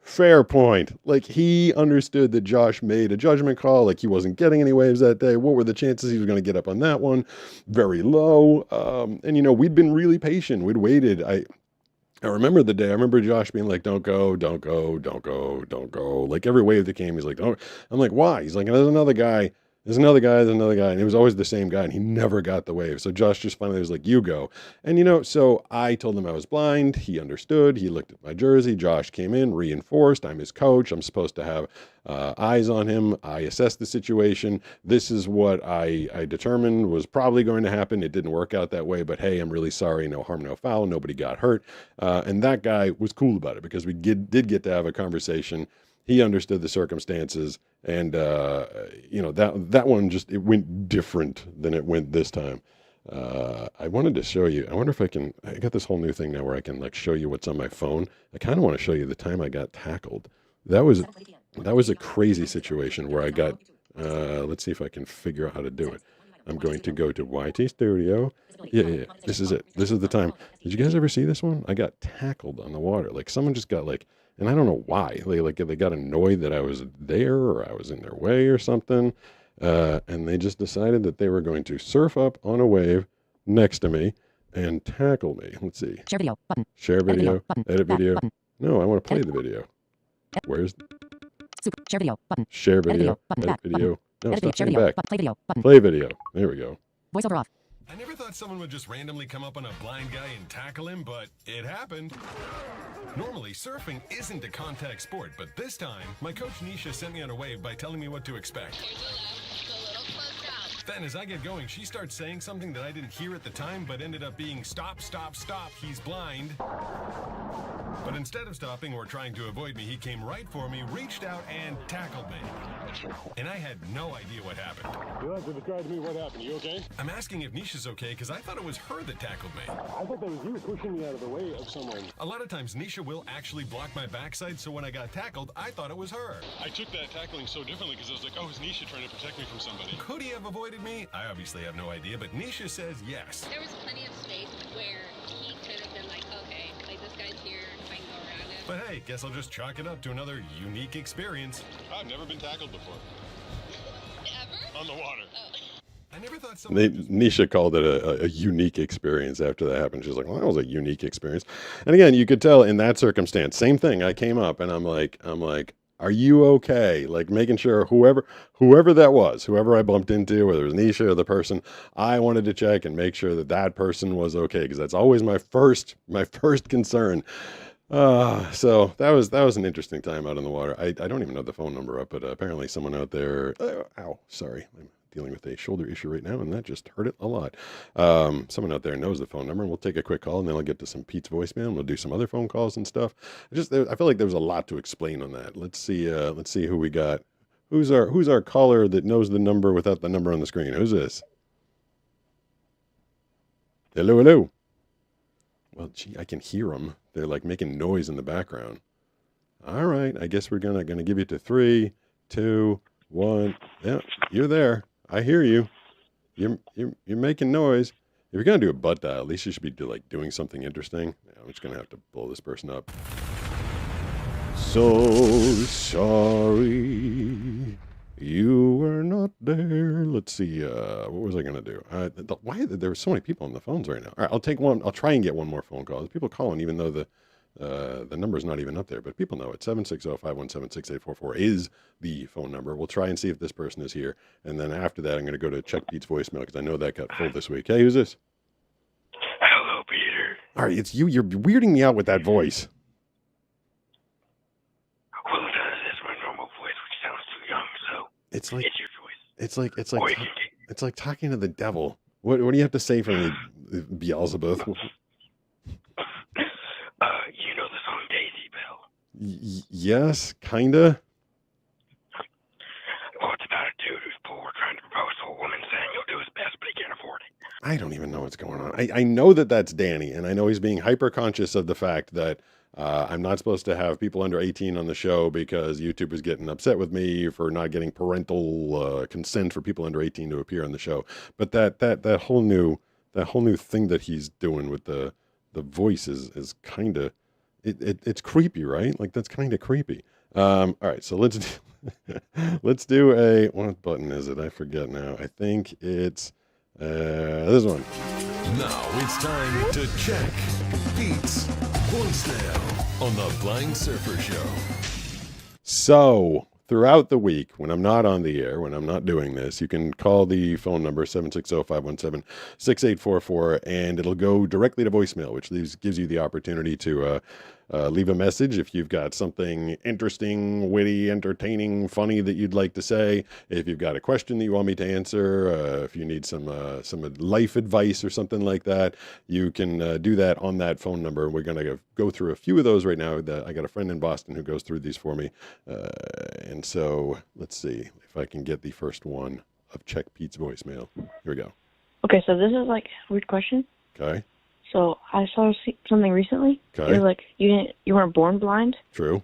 Fair point. Like, he understood that Josh made a judgment call. Like, he wasn't getting any waves that day. What were the chances he was going to get up on that one? Very low. And, you know, we'd been really patient. We'd waited. I remember the day. I remember Josh being like, don't go. Like, every wave that came, he's like, don't. I'm like, why? He's like, there's another guy. And it was always the same guy, and he never got the wave. So Josh just finally was like, you go. And, you know, so I told him I was blind. He understood. He looked at my jersey. Josh came in, reinforced. I'm his coach. I'm supposed to have eyes on him. I assessed the situation. This is what I determined was probably going to happen. It didn't work out that way, but hey, I'm really sorry. No harm, no foul. Nobody got hurt. And that guy was cool about it because we did get to have a conversation. He understood the circumstances, and you know, that one just, it went different than it went this time. I wanted to show you. I wonder if I got this whole new thing now where I can like show you what's on my phone. I kind of want to show you the time I got tackled. That was a crazy situation where I got Let's see if I can figure out how to do it. I'm going to go to YT Studio. Yeah. This is it. This is the time. Did you guys ever see this one? I got tackled on the water. Like someone just got like, and I don't know why. They got annoyed that I was there or I was in their way or something. And they just decided that they were going to surf up on a wave next to me and tackle me. Let's see. Share video button. Share video. Edit video. Button. No, I want to play the video. Where's Super. Share video button. share video? Button. Edit Back. video. No, Edit video. stop Share coming video. back. Button. Play video button. Play video. There we go. Voiceover off. I never thought someone would just randomly come up on a blind guy and tackle him, but it happened. Normally, surfing isn't a contact sport, but this time, my coach Nisha sent me on a wave by telling me what to expect. Then, as I get going, she starts saying something that I didn't hear at the time, but ended up being stop, stop, stop, he's blind. But instead of stopping or trying to avoid me, he came right for me, reached out, and tackled me. And I had no idea what happened. You'll have to describe to me what happened. You okay? I'm asking if Nisha's okay because I thought it was her that tackled me. I thought that was you pushing me out of the way of someone. A lot of times, Nisha will actually block my backside, so when I got tackled, I thought it was her. I took that tackling so differently because I was like, oh, is Nisha trying to protect me from somebody? Could he have avoided me? I obviously have no idea, but Nisha says yes. There was plenty of space where he could have been like, okay, like this guy's here, I can go around him. But hey, guess I'll just chalk it up to another unique experience. I've never been tackled before. Ever? On the water. I never thought someone... Nisha called it a unique experience after that happened. She's like, well, that was a unique experience. And again, you could tell in that circumstance, same thing. I came up and I'm like, are you okay? Like making sure whoever that was, whoever I bumped into, whether it was Nisha or the person, I wanted to check and make sure that that person was okay. Because that's always my first concern. So that was an interesting time out on the water. I don't even know the phone number up, but apparently someone out there, ow, sorry. I'm dealing with a shoulder issue right now, and that just hurt it a lot. Someone out there knows the phone number, and we'll take a quick call, and then I'll get to some Pete's voicemail, and we'll do some other phone calls and stuff. I feel like there was a lot to explain on that. Let's see who we got. Who's our caller that knows the number without the number on the screen? Who's this? Hello. Well, gee, I can hear them. They're like making noise in the background. All right, I guess we're gonna give you to 3, 2, 1. Yeah, you're there. I hear you. You're making noise. If you're gonna do a butt dial, at least you should be doing something interesting. Yeah, I'm just gonna have to blow this person up. So sorry you were not there. Let's see. What was I gonna do? Why there were so many people on the phones right now? All right, I'll take one. I'll try and get one more phone call. There's people calling, even though the number's not even up there, but people know it. 760-517-6844 is the phone number. We'll try and see if this person is here. And then after that, I'm going to go to check Pete's voicemail because I know that got full this week. Hey, who's this? Hello, Peter. All right, it's you. You're weirding me out with that voice. Well, this is my normal voice, which sounds too young, so it's like it's your voice. It's like talking to the devil. What do you have to say for me, Beelzebub? You know the song Daisy Bell? Yes, kinda. Well, it's about a dude who's poor trying to propose to a woman saying he'll do his best, but he can't afford it. I don't even know what's going on. I know that that's Danny, and I know he's being hyper conscious of the fact that I'm not supposed to have people under 18 on the show because YouTube is getting upset with me for not getting parental consent for people under 18 to appear on the show. But that whole new thing that he's doing with the voice is kind of it's creepy, right? Like that's kind of creepy. All right, so let's do a what button is it? I forget now. I think it's this one. Now it's time to check Pete's voicemail on the Blind Surfer Show. So throughout the week, when I'm not on the air, when I'm not doing this, you can call the phone number 760-517-6844, and it'll go directly to voicemail, which gives you the opportunity to leave a message if you've got something interesting, witty, entertaining, funny that you'd like to say. If you've got a question that you want me to answer, if you need some life advice or something like that, you can do that on that phone number. We're going to go through a few of those right now. I got a friend in Boston who goes through these for me. And so let's see if I can get the first one of Check Pete's voicemail. Here we go. Okay, so this is like a weird question. Okay. So I saw something recently. Okay. You're like you weren't born blind. True.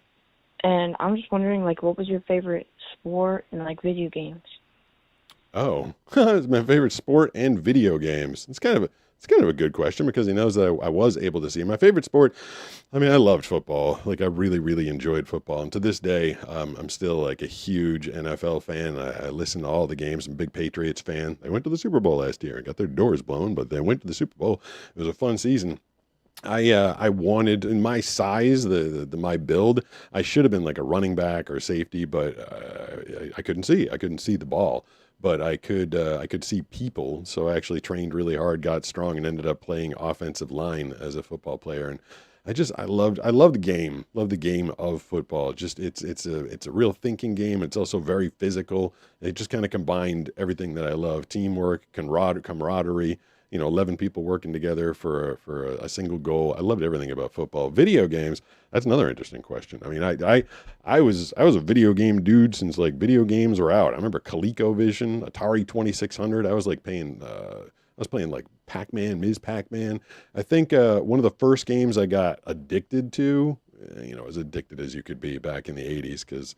And I'm just wondering, like, what was your favorite sport and, like, video games? Oh, it's my favorite sport and video games. It's kind of a good question because he knows that I was able to see my favorite sport. I mean, I loved football. Like, I really, really enjoyed football. And to this day, I'm still like a huge NFL fan. I listen to all the games. I'm a big Patriots fan. They went to the Super Bowl last year and got their doors blown, but they went to the Super Bowl. It was a fun season. I wanted in my size, my build, I should have been like a running back or safety, but I couldn't see. I couldn't see the ball, but I could see people. So I actually trained really hard, got strong, and ended up playing offensive line as a football player. And I loved the game, of football. Just it's a real thinking game. It's also very physical. It just kind of combined everything that I love: teamwork, camaraderie. 11 people working together for a single goal. I loved everything about football. Video games, that's another interesting question. I mean, I was a video game dude since like video games were out. I remember ColecoVision, Atari 2600. I was playing like Pac-Man, Ms. Pac-Man. I think one of the first games I got addicted to, as addicted as you could be back in the 80s, because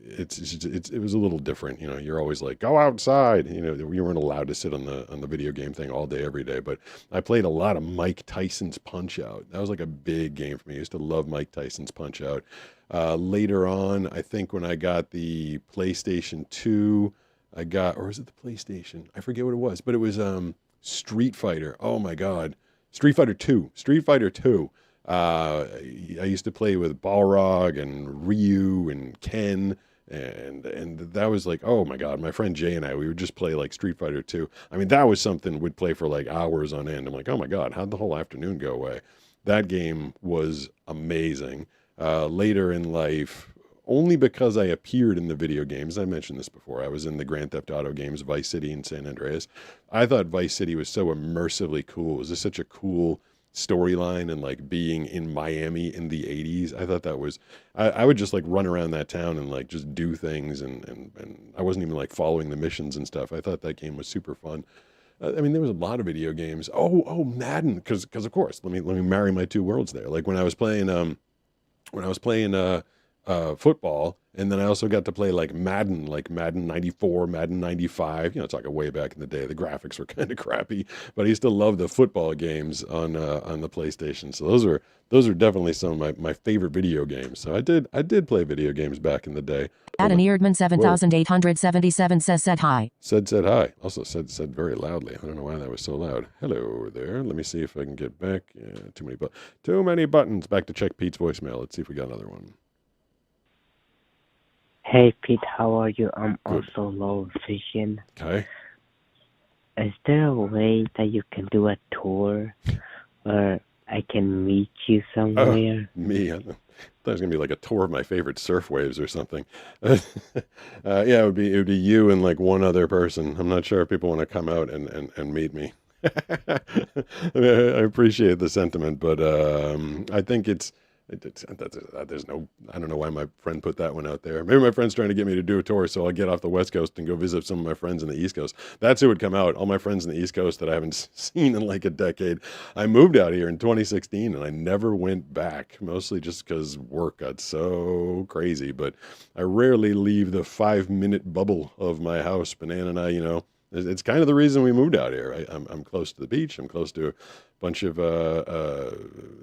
it was a little different. You're always like, go outside. You weren't allowed to sit on the video game thing all day, every day. But I played a lot of Mike Tyson's Punch-Out. That was like a big game for me. I used to love Mike Tyson's Punch-Out. Later on, I think when I got the PlayStation 2, or was it the PlayStation? I forget what it was, but it was Street Fighter. Oh my God. Street Fighter 2. I used to play with Balrog and Ryu and Ken, and that was like, oh my God, my friend Jay and we would just play like Street Fighter 2. I mean, that was something we'd play for like hours on end. I'm like, oh my God, how'd the whole afternoon go away? That game was amazing. Later in life, only because I appeared in the video games, I mentioned this before, I was in the Grand Theft Auto games, Vice City and San Andreas. I thought Vice City was so immersively cool. It was just such a cool storyline, and like being in Miami in the 80s. I thought that was, I would just like run around that town and like just do things, and I wasn't even like following the missions and stuff. I thought that game was super fun. I mean, there was a lot of video games. Oh, Madden, because of course, let me marry my two worlds there. Like when I was playing football, and then I also got to play like Madden 94, Madden 95, talking way back in the day. The graphics were kind of crappy, but I used to love the football games on the PlayStation. So those are definitely some of my favorite video games. So I did play video games back in the day. Adam Eardman 7877 said hi. Said hi. Also said very loudly. I don't know why that was so loud. Hello there. Let me see if I can get back. Yeah, too many buttons. Back to check Pete's voicemail. Let's see if we got another one. Hey Pete, how are you? I'm also low vision. Okay. Is there a way that you can do a tour where I can meet you somewhere? Me? I thought it was gonna be like a tour of my favorite surf waves or something. Yeah, it would be you and like one other person. I'm not sure if people want to come out and meet me. I appreciate the sentiment, but I think there's no, I don't know why my friend put that one out there. Maybe my friend's trying to get me to do a tour, so I'll get off the West Coast and go visit some of my friends in the East Coast. That's who would come out. All my friends in the East Coast that I haven't seen in like a decade. I moved out here in 2016 and I never went back, mostly just because work got so crazy. But I rarely leave the 5-minute bubble of my house. Banana and I, it's kind of the reason we moved out here. I'm close to the beach. I'm close to a bunch of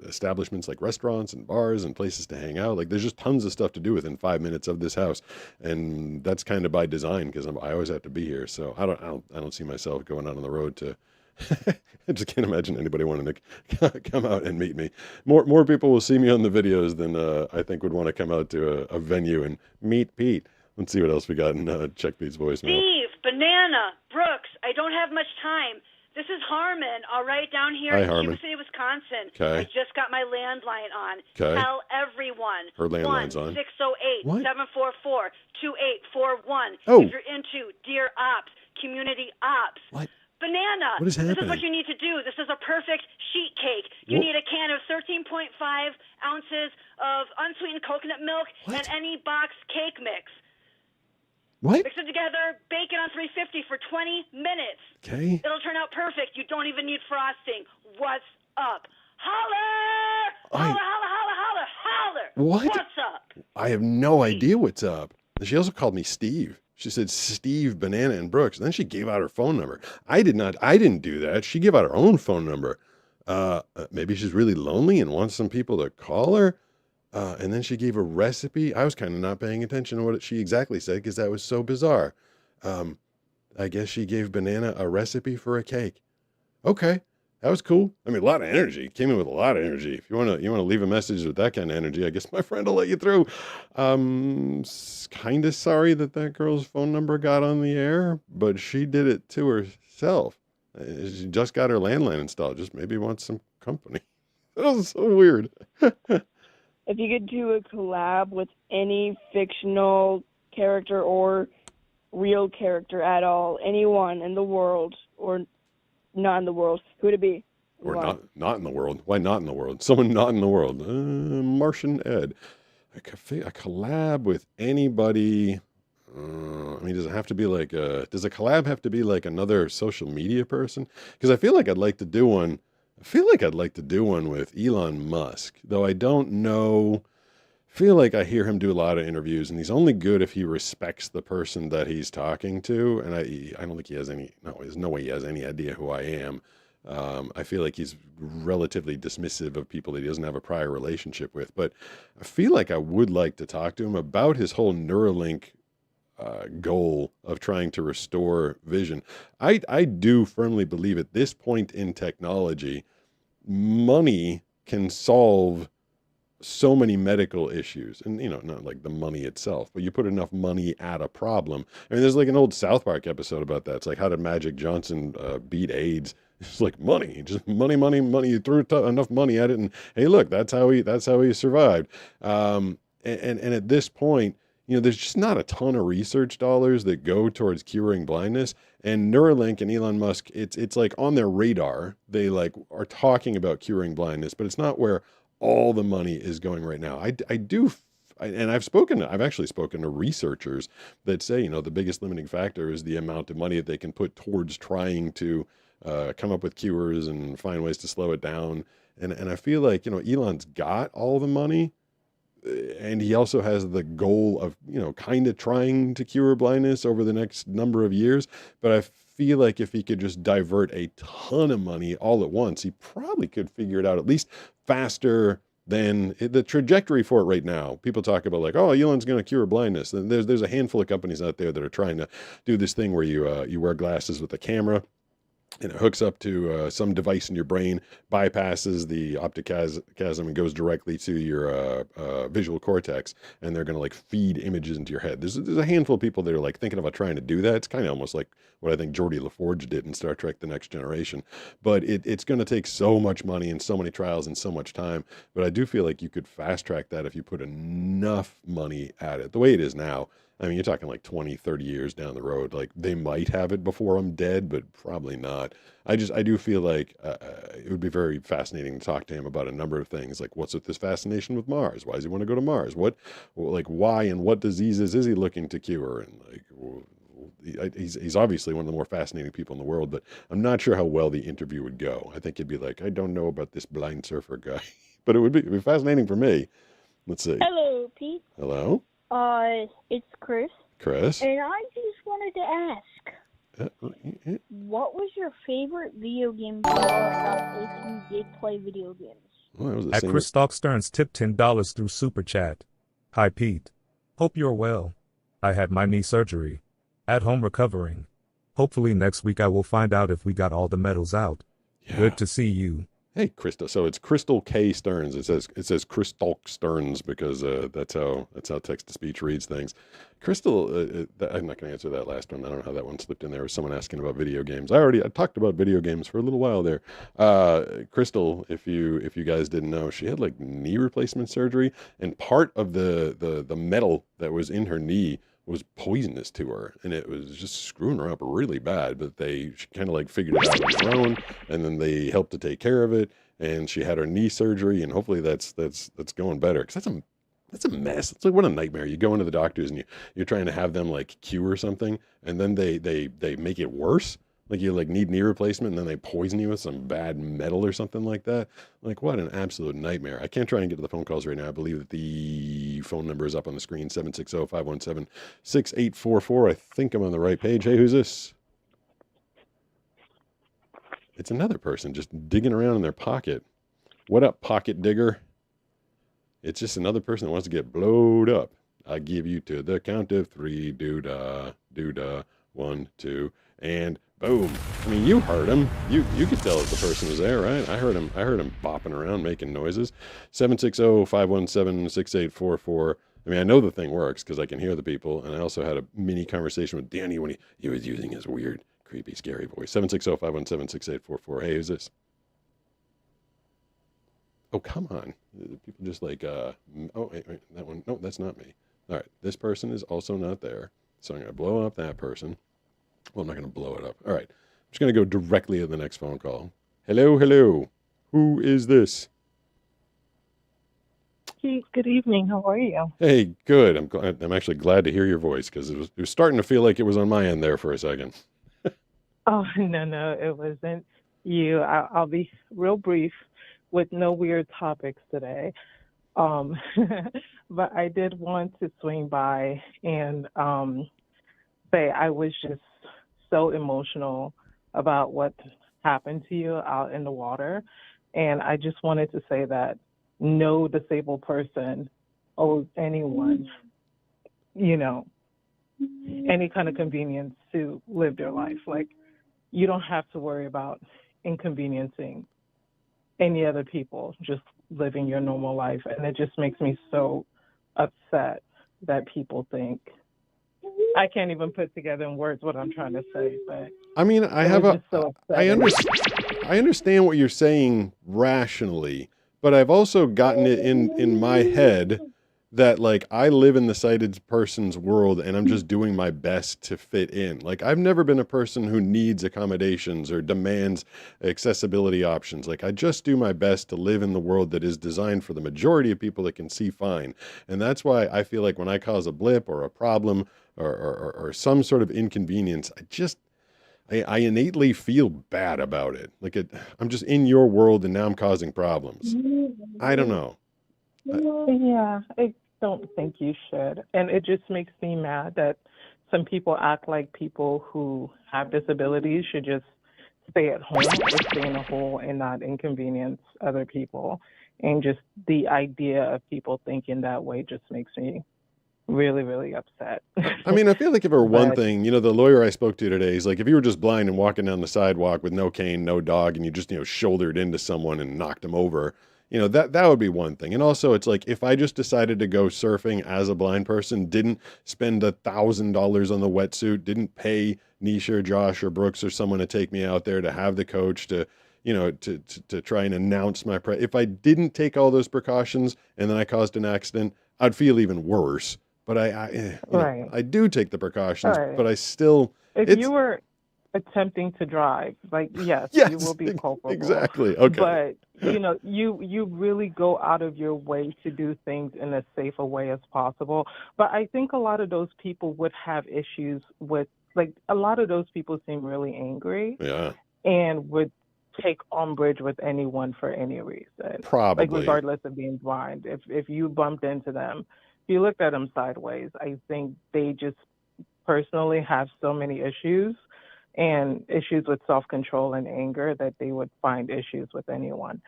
establishments like restaurants and bars and places to hang out. Like there's just tons of stuff to do within 5 minutes of this house, and that's kind of by design because I always have to be here. So I don't see myself going out on the road to. I just can't imagine anybody wanting to come out and meet me. More people will see me on the videos than I think would want to come out to a venue and meet Pete. Let's see what else we got in Check Pete's voicemail. Steve, Banana, Brooks, I don't have much time. This is Harmon, all right, down here in Cuba City, Wisconsin. Okay. I just got my landline on. Okay. Tell everyone. Her landline's on. 1-608-744-2841. Oh. If you're into Dear Ops, Community Ops. What? Banana. What is This is happening? what you need to do. This is a perfect sheet cake. You need a can of 13.5 ounces of unsweetened coconut milk and any box cake mix. What? Mix it together, bake it on 350 for 20 minutes. Okay. It'll turn out perfect. You don't even need frosting. What's up? Holler! Holler, holler, holler, holler, holler! What? What's up? I have no idea what's up. She also called me Steve. She said Steve, Banana, and Brooks. And then she gave out her phone number. I didn't do that. She gave out her own phone number. Maybe she's really lonely and wants some people to call her. And then she gave a recipe. I was kind of not paying attention to what she exactly said because that was so bizarre. I guess she gave Banana a recipe for a cake. Okay. That was cool. I mean, a lot of energy. Came in with a lot of energy. If you want to leave a message with that kind of energy, I guess my friend will let you through. Kind of sorry that girl's phone number got on the air, but she did it to herself. She just got her landline installed. Just maybe wants some company. That was so weird. If you could do a collab with any fictional character or real character at all, anyone in the world or not in the world, who would it be? Or not in the world. Why not in the world? Someone not in the world. Martian Ed. A collab with anybody. I mean, does it have to be does a collab have to be like another social media person? Because I feel like I'd like to do one. I feel like I'd like to do one with Elon Musk, though I don't know. I feel like I hear him do a lot of interviews, and he's only good if he respects the person that he's talking to. And I don't think he has any. No, there's no way he has any idea who I am. I feel like he's relatively dismissive of people that he doesn't have a prior relationship with. But I feel like I would like to talk to him about his whole Neuralink goal of trying to restore vision. I do firmly believe at this point in technology, money can solve so many medical issues, and not like the money itself, but you put enough money at a problem. I mean, there's like an old South Park episode about that. It's like, how did Magic Johnson beat AIDS? It's like money, just money. You threw enough money at it, and hey, look, that's how he survived. And at this point, there's just not a ton of research dollars that go towards curing blindness. And Neuralink and Elon Musk, it's like on their radar. They are talking about curing blindness, but it's not where all the money is going right now. I've actually spoken to researchers that say, the biggest limiting factor is the amount of money that they can put towards trying to come up with cures and find ways to slow it down. And I feel like, Elon's got all the money, and he also has the goal of, kind of trying to cure blindness over the next number of years. But I feel like if he could just divert a ton of money all at once, he probably could figure it out at least faster than the trajectory for it right now. People talk about Elon's going to cure blindness. And there's a handful of companies out there that are trying to do this thing where you wear glasses with a camera, and it hooks up to some device in your brain, bypasses the optic chasm, and goes directly to your visual cortex, and they're going to feed images into your head. There's a handful of people that are thinking about trying to do that. It's kind of almost like what I think Geordi LaForge did in Star Trek: The Next Generation. But it's going to take so much money and so many trials and so much time. But I do feel like you could fast track that if you put enough money at it. The way it is now, I mean, you're talking 20, 30 years down the road. They might have it before I'm dead, but probably not. I do feel like it would be very fascinating to talk to him about a number of things. What's with this fascination with Mars? Why does he want to go to Mars? Why and what diseases is he looking to cure? And he's obviously one of the more fascinating people in the world, but I'm not sure how well the interview would go. I think he'd be like, I don't know about this blind surfer guy, but it'd be fascinating for me. Let's see. Hello, Pete. Hello. It's Chris. Chris. And I just wanted to ask, what was your favorite video game growing up if you did play video games? Well, At Chris Stock Stearns tipped $10 through Super Chat. Hi, Pete. Hope you're well. I had my knee surgery. At home recovering. Hopefully next week I will find out if we got all the medals out. Yeah. Good to see you. Hey, Crystal. So it's Crystal K. Stearns. It says Crystal Stearns because that's how text to speech reads things. Crystal, I'm not going to answer that last one. I don't know how that one slipped in there. There was someone asking about video games. I talked about video games for a little while there. Crystal, if you guys didn't know, she had knee replacement surgery, and part of the metal that was in her knee was poisonous to her, and it was just screwing her up really bad. But she kind of figured it out on her own, and then they helped to take care of it, and she had her knee surgery, and hopefully that's going better, because that's a mess. It's what a nightmare. You go into the doctors and you're trying to have them cure something, and then they make it worse. Like you like need knee replacement and then they poison you with some bad metal or something like that. Like what an absolute nightmare. I can't try and get to the phone calls right now. I believe that the phone number is up on the screen, 760-517-6844. I think I'm on the right page. Hey, who's this? It's another person just digging around in their pocket. What up, pocket digger? It's just another person that wants to get blowed up. I give you to the count of 3, doo-dah, doo-dah, 1, 2, and boom. I mean, you heard him. You could tell if the person was there, right? I heard him bopping around, making noises. 760-517-6844. I mean, I know the thing works because I can hear the people, and I also had a mini conversation with Danny when he was using his weird, creepy, scary voice. 760-517-6844. Hey, who's this? Oh, come on. People just like, oh, wait, that one. No, that's not me. All right, this person is also not there. So I'm going to blow up that person. Well, I'm not going to blow it up. All right, I'm just going to go directly to the next phone call. Hello, hello. Who is this? Hey, good evening. How are you? Hey, good. I'm actually glad to hear your voice because it was starting to feel like it was on my end there for a second. Oh, no, it wasn't you. I'll be real brief with no weird topics today. But I did want to swing by and say I was just so emotional about what happened to you out in the water. And I just wanted to say that no disabled person owes anyone, any kind of convenience to live their life. Like, you don't have to worry about inconveniencing any other people, just living your normal life. And it just makes me so upset that people think, I can't even put together in words what I'm trying to say, but I mean, I understand what you're saying rationally, but I've also gotten it in my head that like I live in the sighted person's world and I'm just doing my best to fit in. Like I've never been a person who needs accommodations or demands accessibility options. Like I just do my best to live in the world that is designed for the majority of people that can see fine. And that's why I feel like when I cause a blip or a problem or some sort of inconvenience, I innately feel bad about it. Like I'm just in your world and now I'm causing problems. I don't know. Yeah, I don't think you should. And it just makes me mad that some people act like people who have disabilities should just stay at home or stay in a hole and not inconvenience other people. And just the idea of people thinking that way just makes me really, really upset. I mean, I feel like if it were one thing, the lawyer I spoke to today is like, if you were just blind and walking down the sidewalk with no cane, no dog, and you just, shouldered into someone and knocked them over, that would be one thing. And also it's like, if I just decided to go surfing as a blind person, didn't spend $1,000 on the wetsuit, didn't pay Nisha or Josh or Brooks or someone to take me out there to have the coach to try and announce my if I didn't take all those precautions and then I caused an accident, I'd feel even worse. But I do take the precautions, but I still. If you were attempting to drive, like yes, you will be culpable. Exactly. Okay. But you really go out of your way to do things in as safe a way as possible. But I think a lot of those people would have issues with, like, a lot of those people seem really angry. Yeah. And would take umbrage with anyone for any reason. Probably. Like regardless of being blind. If you bumped into them, if you looked at them sideways, I think they just personally have so many issues and issues with self-control and anger that they would find issues with anyone.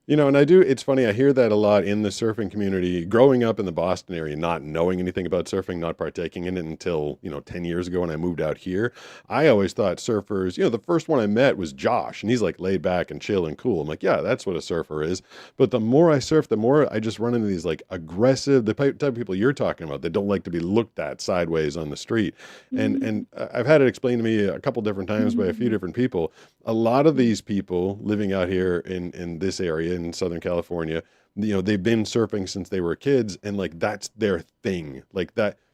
And it's funny, I hear that a lot in the surfing community. Growing up in the Boston area, not knowing anything about surfing, not partaking in it until, 10 years ago when I moved out here, I always thought surfers, the first one I met was Josh, and he's like laid back and chill and cool. I'm like, yeah, that's what a surfer is. But the more I surf, the more I just run into these like aggressive, the type of people you're talking about that don't like to be looked at sideways on the street. And I've had it explained to me a couple different times by a few different people. A lot of these people living out here in this area in Southern California, they've been surfing since they were kids, and like that's their thing. Like that's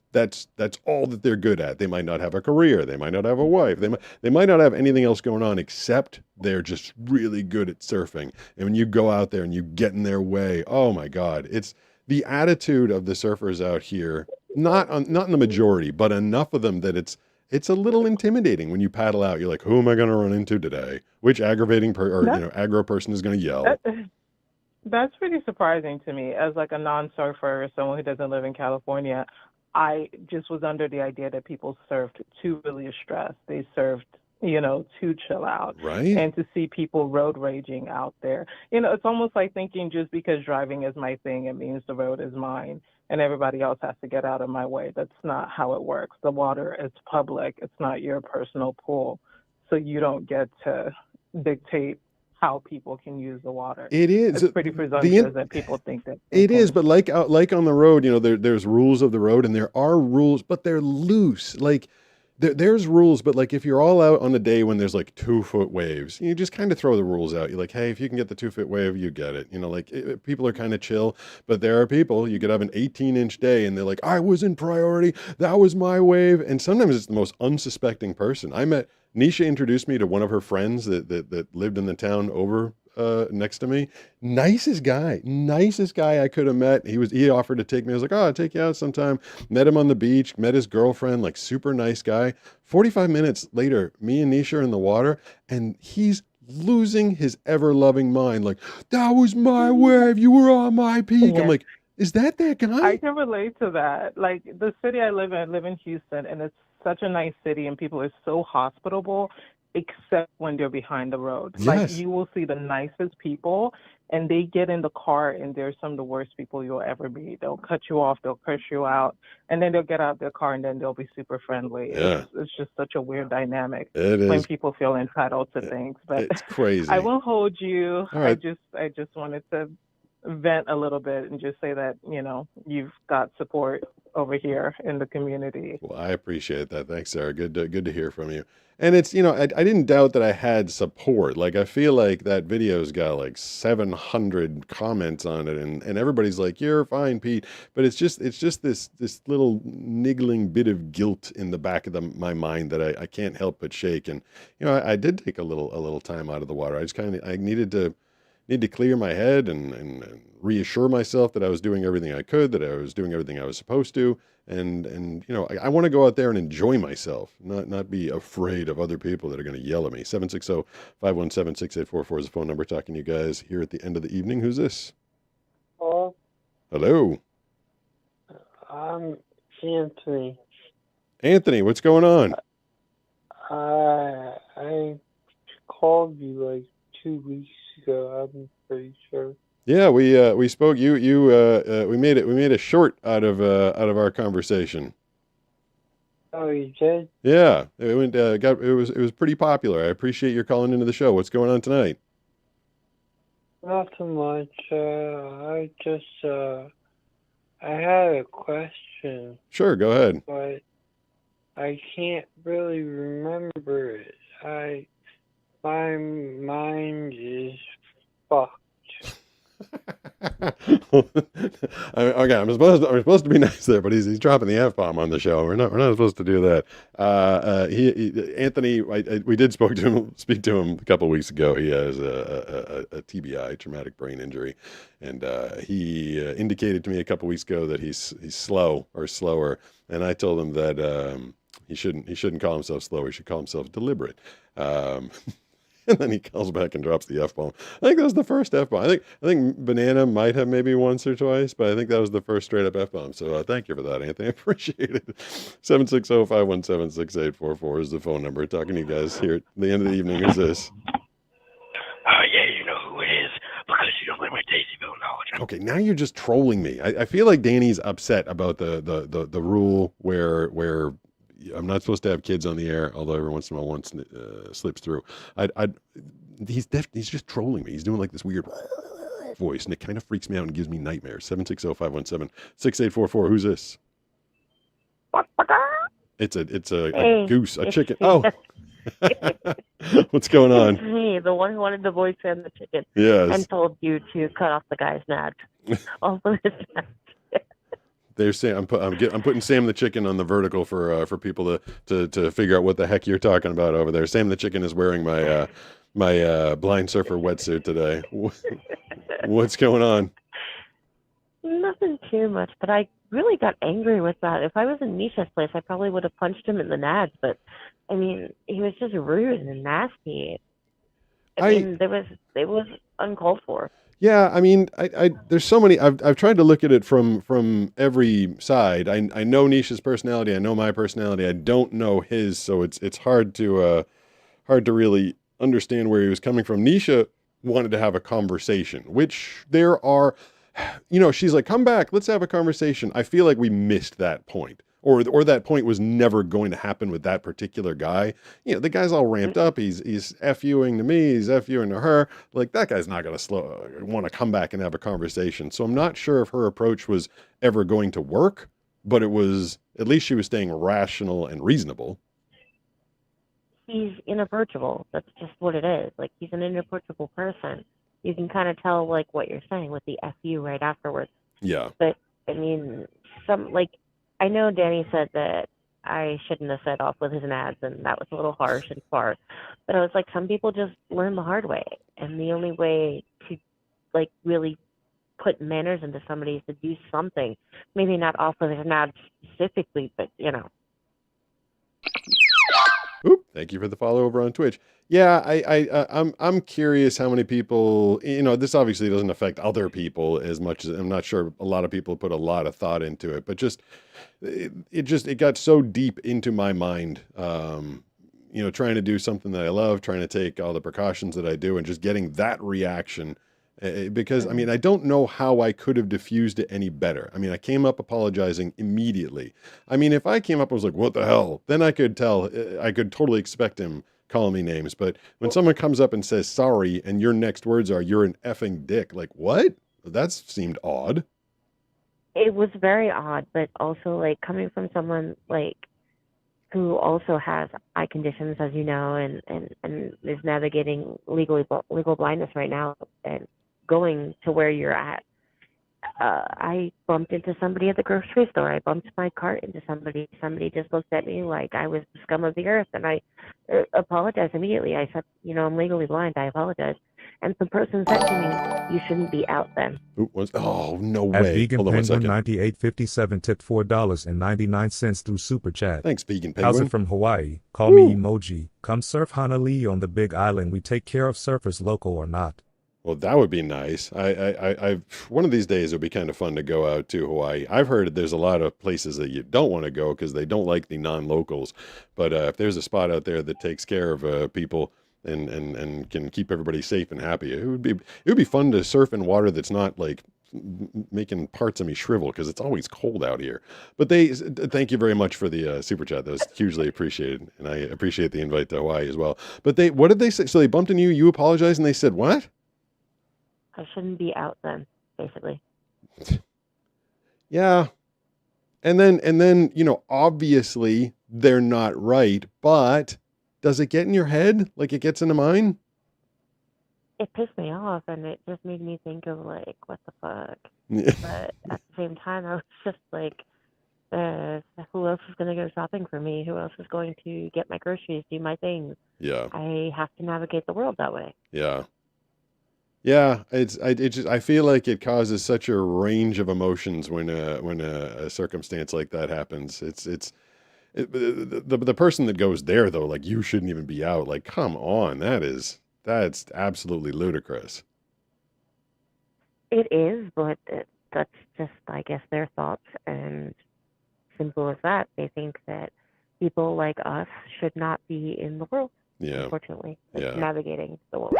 all that they're good at. They might not have a career, they might not have a wife, they might not have anything else going on except they're just really good at surfing. And when you go out there and you get in their way, oh my God, it's the attitude of the surfers out here. Not in the majority, but enough of them that it's a little intimidating when you paddle out. You're like, who am I going to run into today? Which aggravating aggro person is going to yell? That's pretty surprising to me. As like a non-surfer, someone who doesn't live in California, I just was under the idea that people surfed to relieve stress. They surfed, to chill out. Right. And to see people road raging out there. It's almost like thinking just because driving is my thing, it means the road is mine and everybody else has to get out of my way. That's not how it works. The water is public. It's not your personal pool. So you don't get to dictate how people can use the water. It is. It's pretty presumptuous that people think that. It is, but like on the road, there's rules of the road, and there are rules, but they're loose. Like there's rules, but like if you're all out on a day when there's like 2-foot waves, you just kind of throw the rules out. You're like, hey, if you can get the 2-foot wave, you get it. People are kind of chill, but there are people, you could have an 18-inch day and they're like, I was in priority. That was my wave. And sometimes it's the most unsuspecting person. Nisha introduced me to one of her friends that lived in the town over next to me. Nicest guy I could have met. He offered to take me. I was like, oh, I'll take you out sometime. Met him on the beach, met his girlfriend, like super nice guy. 45 minutes later, me and Nisha are in the water and he's losing his ever-loving mind. Like, that was my wave. You were on my peak. Yeah. I'm like, is that guy? I can relate to that. Like the city I live in Houston, and it's such a nice city and people are so hospitable, except when they're behind the road. Yes. Like you will see the nicest people and they get in the car and they're some of the worst people you'll ever meet. They'll cut you off, they'll curse you out, and then they'll get out their car and then they'll be super friendly. Yeah. It's just such a weird dynamic It is. when people feel entitled to things. But It's crazy. I won't hold you. All right. I just wanted to vent a little bit and just say that, you've got support over here in the community. Well, I appreciate that. Thanks, Sarah. Good to hear from you. And it's, I didn't doubt that I had support. Like, I feel like that video's got like 700 comments on it and everybody's like, you're fine, Pete. But it's just this little niggling bit of guilt in the back of my mind that I can't help but shake. And, I did take a little time out of the water. I just I need to clear my head and reassure myself that I was doing everything I could, that I was doing everything I was supposed to. And I want to go out there and enjoy myself, not be afraid of other people that are going to yell at me. 760-517-6844 is the phone number. Talking to you guys here at the end of the evening. Who's this? Hello? Hello. I'm Anthony. Anthony, what's going on? I called you like 2 weeks ago, I'm pretty sure. Yeah, we spoke. We made a short out of our conversation. Oh, you did? Yeah, it went. It was pretty popular. I appreciate your calling into the show. What's going on tonight? Not too much. I had a question. Sure, go ahead. But I can't really remember it. My mind is fucked. Okay, I'm supposed to be nice there, but he's dropping the F-bomb on the show. We're not supposed to do that. Anthony, we did speak to him a couple of weeks ago. He has a TBI, traumatic brain injury, and he indicated to me a couple of weeks ago that he's slow or slower, and I told him that he shouldn't call himself slow. He should call himself deliberate. And then he calls back and drops the F-bomb. I think that was the first F-bomb. I think Banana might have maybe once or twice, but I think that was the first straight up F-bomb. So thank you for that, Anthony. I appreciate it. 760-517-6844 is the phone number. Talking to you guys here at the end of the evening. Who's this? Yeah, you know who it is because you don't let my Daisy-Bill knowledge. Okay, now you're just trolling me. I feel like Danny's upset about the rule where I'm not supposed to have kids on the air, although every once in a while one slips through. He's just trolling me. He's doing like this weird voice, and it kind of freaks me out and gives me nightmares. 760-517-6844. Who's this? It's a goose, a chicken. Oh, what's going on? It's me, the one who wanted the voice and the chicken. Yes. And told you to cut off the guy's nads. Also, They're saying I'm putting Sam the chicken on the vertical for people to figure out what the heck you're talking about over there. Sam the chicken is wearing my blind surfer wetsuit today. What's going on? Nothing too much, but I really got angry with that. If I was in Nisha's place, I probably would have punched him in the nads, but I mean, he was just rude and nasty. I mean, it was uncalled for. Yeah, I mean, I there's so many. I've tried to look at it from every side. I know Nisha's personality. I know my personality. I don't know his, so it's hard to really understand where he was coming from. Nisha wanted to have a conversation, which there are, she's like, come back, let's have a conversation. I feel like we missed that point. Or that point was never going to happen with that particular guy. The guy's all ramped up. He's F-Uing to me. He's F-Uing to her. Like, that guy's not going to want to come back and have a conversation. So I'm not sure if her approach was ever going to work, but it was, at least she was staying rational and reasonable. He's inapproachable. That's just what it is. Like, he's an inapproachable person. You can kind of tell, like, what you're saying with the F-U right afterwards. Yeah. But, I mean, I know Danny said that I shouldn't have set off with his nads, and that was a little harsh and far. But I was like, some people just learn the hard way. And the only way to, like, really put manners into somebody is to do something. Maybe not off with his nads specifically, but, Oop, thank you for the follow over on Twitch. Yeah, I'm curious how many people, this obviously doesn't affect other people as much as, I'm not sure a lot of people put a lot of thought into it, but it got so deep into my mind, trying to do something that I love, trying to take all the precautions that I do, and just getting that reaction. Because, I mean, I don't know how I could have diffused it any better. I mean, I came up apologizing immediately. I mean, if I came up and was like, what the hell? Then I could totally expect him calling me names. But when someone comes up and says sorry, and your next words are, you're an effing dick, like, what? That seemed odd. It was very odd, but also, like, coming from someone, like, who also has eye conditions, as you know, and is navigating legal blindness right now, and going to where you're at. I bumped into somebody at the grocery store. I bumped my cart into somebody. Somebody just looked at me like I was the scum of the earth, and I apologized immediately. I said, I'm legally blind. I apologize. And the person said to me, you shouldn't be out then. Oh, no At way. Vegan Hold on one Penguin second. 9857 tipped $4.99 through Super Chat. Thanks, Vegan How's Penguin. it from Hawaii? Call me emoji. Come surf Honolulu on the Big Island. We take care of surfers, local or not. Well, that would be nice. I one of these days it would be kind of fun to go out to Hawaii. I've heard there's a lot of places that you don't want to go because they don't like the non-locals. But if there's a spot out there that takes care of people and can keep everybody safe and happy, it would be fun to surf in water that's not like making parts of me shrivel because it's always cold out here. But thank you very much for the super chat. That was hugely appreciated, and I appreciate the invite to Hawaii as well. But what did they say? So they bumped into you, you apologized, and they said what? I shouldn't be out then, basically. Yeah. And then, obviously they're not right, but does it get in your head like it gets into mine? It pissed me off, and it just made me think of, like, what the fuck? But at the same time, I was just like, who else is going to go shopping for me? Who else is going to get my groceries, do my things? Yeah. I have to navigate the world that way. Yeah. Yeah, I feel like it causes such a range of emotions when a circumstance like that happens. The person that goes there though, like, you shouldn't even be out. Like, come on, that's absolutely ludicrous. It is, but that's just, I guess, their thoughts, and simple as that. They think that people like us should not be in the world. Yeah. Unfortunately, Yeah. navigating the world.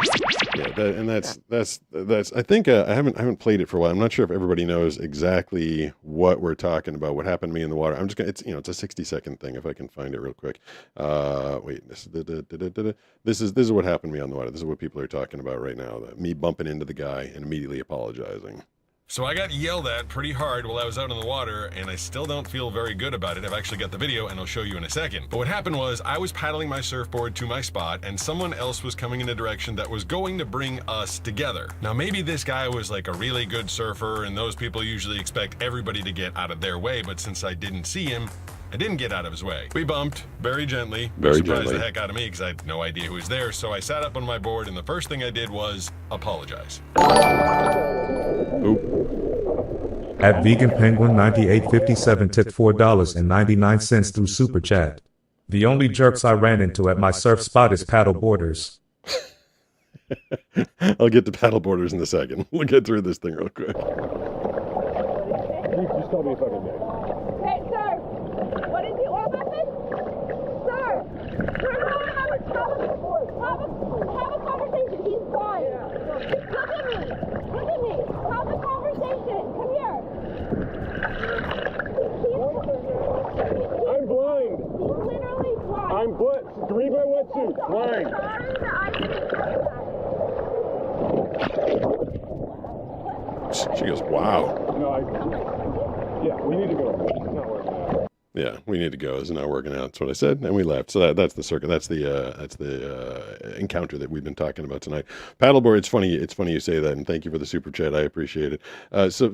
Yeah, that's. I think I haven't played it for a while. I'm not sure if everybody knows exactly what we're talking about. What happened to me in the water? I'm just gonna. It's a 60-second thing if I can find it real quick. Wait, this is what happened to me on the water. This is what people are talking about right now. Me bumping into the guy and immediately apologizing. So I got yelled at pretty hard while I was out in the water, and I still don't feel very good about it. I've actually got the video, and I'll show you in a second. But what happened was, I was paddling my surfboard to my spot, and someone else was coming in a direction that was going to bring us together. Now, maybe this guy was like a really good surfer, and those people usually expect everybody to get out of their way, but since I didn't see him, I didn't get out of his way. We bumped very gently. Very Surprised gently. the heck out of me because I had no idea who was there. So I sat up on my board, and the first thing I did was apologize. At Vegan Penguin 9857 tipped $4.99 through Super Chat. The only jerks I ran into at my surf spot is paddle boarders. I'll get to paddle boarders in a second. We'll get through this thing real quick. Just tell me if I can get. Hey, sir. What is it? What happened? Sir. We're going to have a conversation. He's fine. Look at me. Look at me. Have a conversation. Come here. I'm blind. He's literally blind. I'm blind. Read my wetsuit. Blind. Sorry that I didn't say that. She goes, wow. No, Yeah, we need to go. It's not working out. Yeah, we need to go. It's not working out. That's what I said, and we left. So that's the circuit. That's the encounter that we've been talking about tonight. Paddleboard. It's funny. It's funny you say that, and thank you for the super chat. I appreciate it. So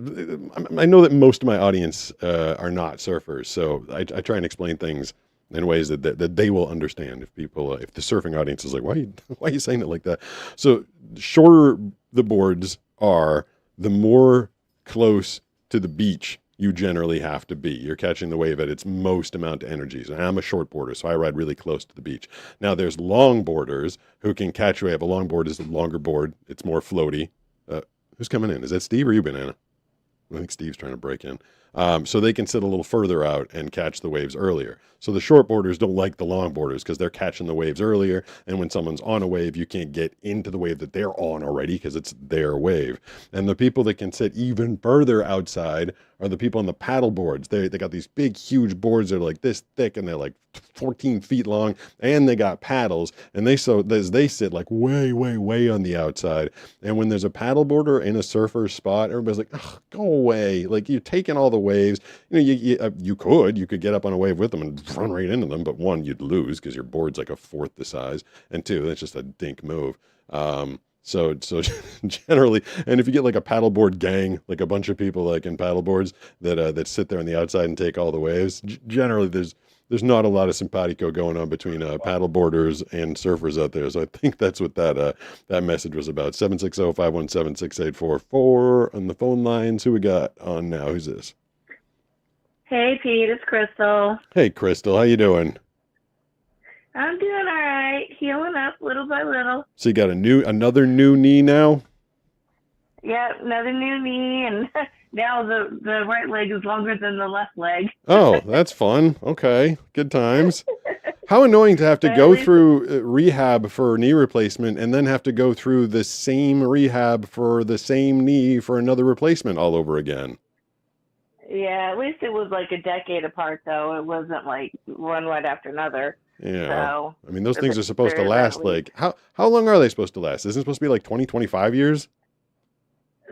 I know that most of my audience are not surfers, so I try and explain things in ways that they will understand. If people, if the surfing audience is like, why are you saying it like that? So the shorter the boards are, the more close to the beach you generally have to be. You're catching the wave at its most amount of energy. So I'm a short boarder, so I ride really close to the beach. Now there's long boarders who can catch wave. A long board is a longer board. It's more floaty. Who's coming in? Is that Steve or you, Banana? I think Steve's trying to break in. So they can sit a little further out and catch the waves earlier. So the short boarders don't like the long boarders because they're catching the waves earlier. And when someone's on a wave, you can't get into the wave that they're on already because it's their wave. And the people that can sit even further outside are the people on the paddle boards. They got these big, huge boards that are like this thick and they're like 14 feet long, and they got paddles, and they sit like way, way, way on the outside. And when there's a paddle boarder in a surfer's spot, everybody's like, oh, go away. Like, you're taking all the waves. You know, you could get up on a wave with them and run right into them, but one, you'd lose because your board's like a fourth the size, and two, that's just a dink move. So generally, and if you get like a paddleboard gang, like a bunch of people like in paddleboards that sit there on the outside and take all the waves, generally there's not a lot of simpatico going on between paddleboarders and surfers out there. So I think that's what that message was about. 760-517-6844 on the phone lines. Who we got on now? Who's this? Hey, Pete, it's Crystal. Hey, Crystal, how you doing? I'm doing all right, healing up little by little. So you got another new knee now? Yeah, another new knee, and now the right leg is longer than the left leg. Oh, that's fun. Okay, good times. How annoying to have to go through rehab for knee replacement and then have to go through the same rehab for the same knee for another replacement all over again. Yeah, at least it was like a decade apart, though. It wasn't like one right after another. Yeah. So, I mean, those things are supposed to there's last at least like, how long are they supposed to last? Isn't it supposed to be like 20, 25 years?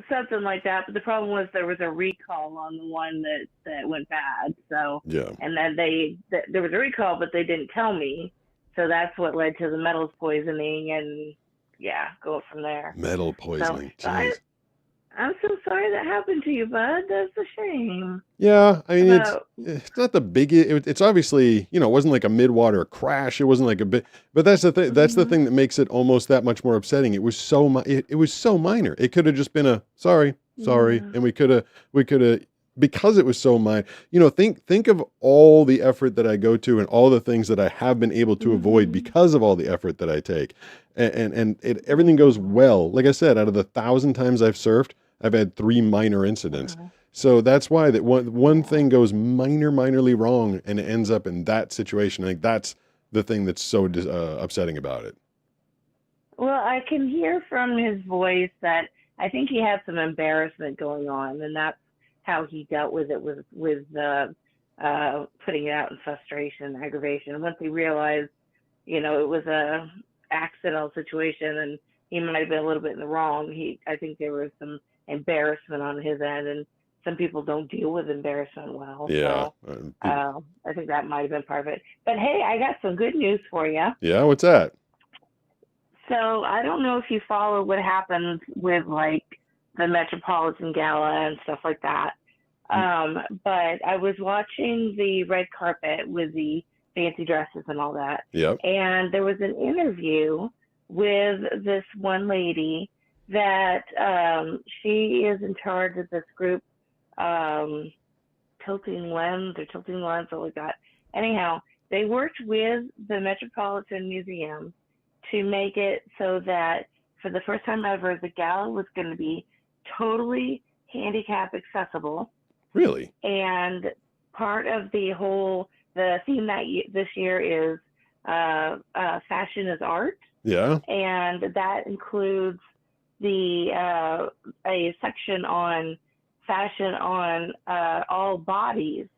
something like that. But the problem was there was a recall on the one that went bad. So yeah. And then there was a recall, but they didn't tell me. So that's what led to the metals poisoning, and yeah, go from there. Metal poisoning. So Jeez. I'm so sorry that happened to you, bud. That's a shame. Yeah, I mean, So- it's not the biggest. It's obviously, it wasn't like a mid-water crash. It wasn't like a bit, but that's the thing. That's the thing that makes it almost that much more upsetting. It was so it was so minor. It could have just been a sorry, and we could have because it was so minor. Think of all the effort that I go to and all the things that I have been able to avoid because of all the effort that I take, and everything goes well. Like I said, out of the 1,000 times I've surfed, I've had 3 minor incidents. So that's why that one thing goes minorly wrong and it ends up in that situation. I think that's the thing that's so upsetting about it. Well, I can hear from his voice that I think he had some embarrassment going on, and that's how he dealt with it, with putting it out in frustration and aggravation. Once he realized, it was a accidental situation and he might have been a little bit in the wrong, I think there was some embarrassment on his end, and some people don't deal with embarrassment well. Yeah. So, I think that might have been part of it. But hey, I got some good news for you. Yeah, what's that? So I don't know if you follow what happens with like the Metropolitan Gala and stuff like that. But I was watching the red carpet with the fancy dresses and all that. Yep. And there was an interview with this one lady that she is in charge of this group, Tilting Lens, something like that. Anyhow, they worked with the Metropolitan Museum to make it so that for the first time ever, the gala was going to be totally handicap accessible. Really? And part of the theme this year is fashion is art. Yeah. And that includes a section on fashion on all bodies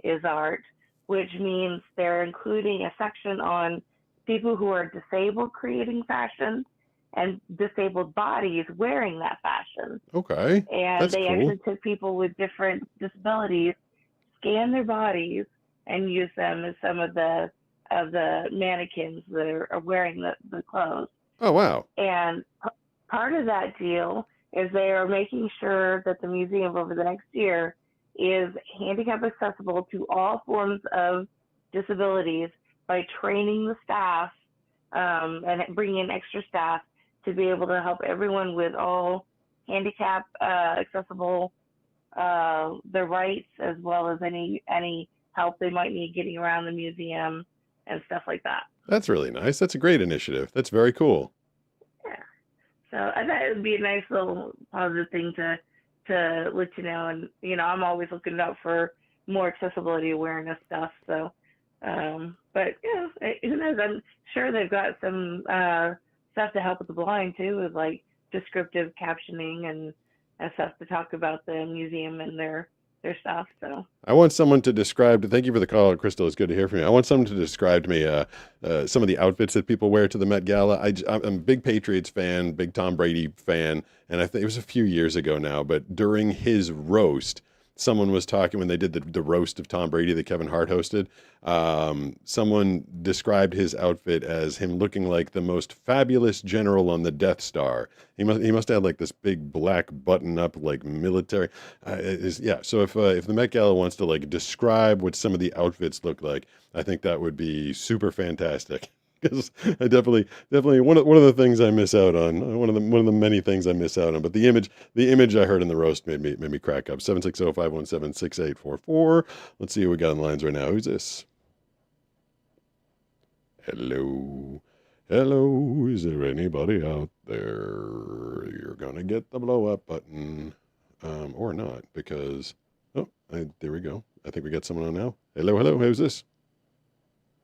is art, which means they're including a section on people who are disabled creating fashion and disabled bodies wearing that fashion. Okay. And That's they cool. actually took people with different disabilities, scanned their bodies, and used them as some of the mannequins that are wearing the clothes. Oh, wow. And part of that deal is they are making sure that the museum over the next year is handicap accessible to all forms of disabilities by training the staff and bringing in extra staff to be able to help everyone with all handicap accessible their rights, as well as any help they might need getting around the museum and stuff like that. That's really nice. That's a great initiative. That's very cool. So I thought it would be a nice little positive thing to let you know. And, I'm always looking out for more accessibility awareness stuff. So, but, who knows? I'm sure they've got some stuff to help with the blind, too, with, like, descriptive captioning and stuff to talk about the museum and their stuff. So I want someone to describe, thank you for the call, Crystal. It's good to hear from you. I want someone to describe to me some of the outfits that people wear to the Met Gala. I'm a big Patriots fan, big Tom Brady fan, and I think it was a few years ago now, but during his roast, someone was talking when they did the roast of Tom Brady that Kevin Hart hosted. Someone described his outfit as him looking like the most fabulous general on the Death Star. He must have like this big black button up like military. So if the Met Gala wants to like describe what some of the outfits look like, I think that would be super fantastic. Because I definitely one of the things I miss out on, one of the many things I miss out on. But the image I heard in the roast made me crack up. 760-517-6844. Let's see who we got on the lines right now. Who's this? Hello. Is there anybody out there? You're gonna get the blow up button, or not, because there we go. I think we got someone on now. Hello. Who's this?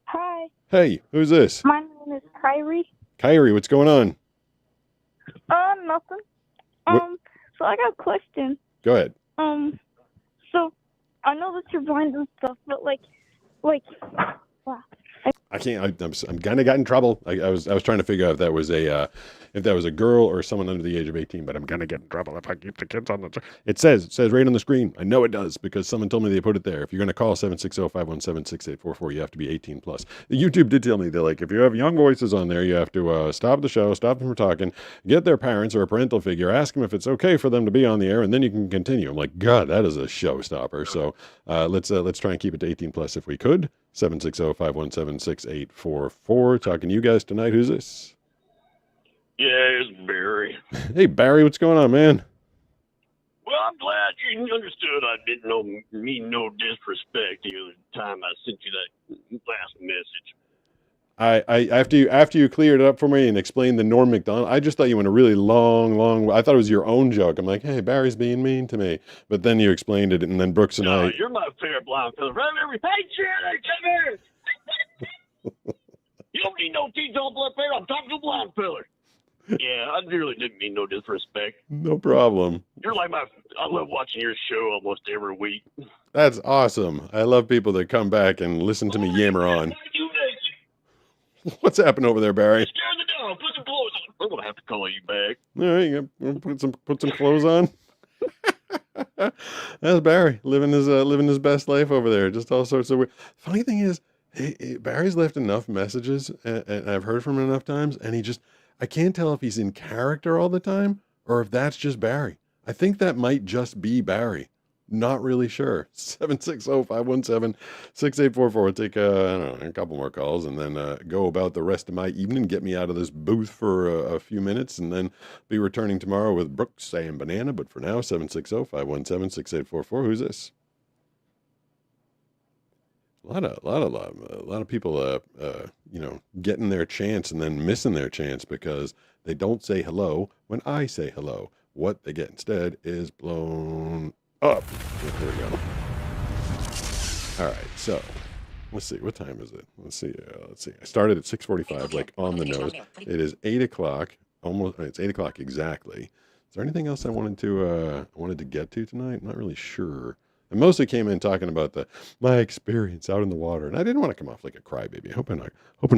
Hi. Hey, who's this? My name is Kyrie. Kyrie, what's going on? Nothing. What? So I got a question. Go ahead. So I know that you're blind and stuff, but like, wow. I can't. I'm kind of got in trouble. I was trying to figure out if that was a girl or someone under the age of 18. But I'm gonna get in trouble if I keep the kids on the. It says right on the screen. I know it does because someone told me they put it there. If you're gonna call 760-517-6844, you have to be 18 plus. YouTube did tell me that like if you have young voices on there, you have to stop the show, stop them from talking, get their parents or a parental figure, ask them if it's okay for them to be on the air, and then you can continue. I'm like, God, that is a showstopper. So let's try and keep it to 18 plus if we could. 760-517-6844. Talking to you guys tonight. Who's this? Yeah, it's Barry. Hey, Barry, what's going on, man? Well, I'm glad you understood I didn't mean no disrespect the other time I sent you that last message. After you cleared it up for me and explained the Norm Macdonald, I just thought you went a really long. I thought it was your own joke. I'm like, hey, Barry's being mean to me, but then you explained it, and then Brooks and I. You're my favorite blind fella. Right every hey, Jared, come here. You don't need no teeth on blood fair. I'm talking to a blind fella. Yeah, I really didn't mean no disrespect. No problem. You're like I love watching your show almost every week. That's awesome. I love people that come back and listen to me yammer on. What's happening over there, Barry? Scare the dog. Put some clothes on. I'm gonna have to call you back. All right, you gonna put some clothes on. That's Barry living his best life over there. Just all sorts of weird. Funny thing is, Barry's left enough messages, and I've heard from him enough times, and I can't tell if he's in character all the time or if that's just Barry. I think that might just be Barry. Not really sure. 760-517-6844. We'll take I don't know, a couple more calls and then go about the rest of my evening. Get me out of this booth for a few minutes and then be returning tomorrow with Brooks and Banana. But for now, 760-517-6844. Who's this? A lot of people, getting their chance and then missing their chance because they don't say hello when I say hello. What they get instead is blown up. There we go. All right, so let's see. What time is it? Let's see. I started at 6:45, like on the nose. It is 8 o'clock. Almost. It's 8 o'clock exactly. Is there anything else I wanted to get to tonight? I'm not really sure. I mostly came in talking about my experience out in the water, and I didn't want to come off like a crybaby. I hope I'm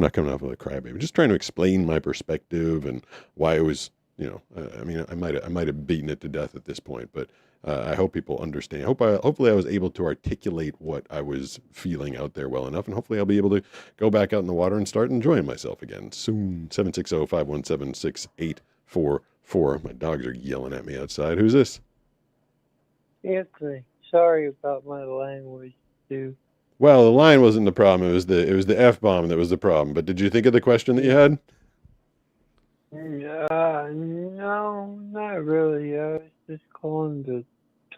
not coming off like a crybaby. Just trying to explain my perspective and why it was, I mean, I might have beaten it to death at this point, but I hope people understand. Hopefully I was able to articulate what I was feeling out there well enough, and hopefully I'll be able to go back out in the water and start enjoying myself again soon. 760-517-6844. My dogs are yelling at me outside. Who's this? Anthony. Sorry about my language, dude. Well, the line wasn't the problem. It was the F-bomb that was the problem. But did you think of the question that you had? No, not really. I was just calling to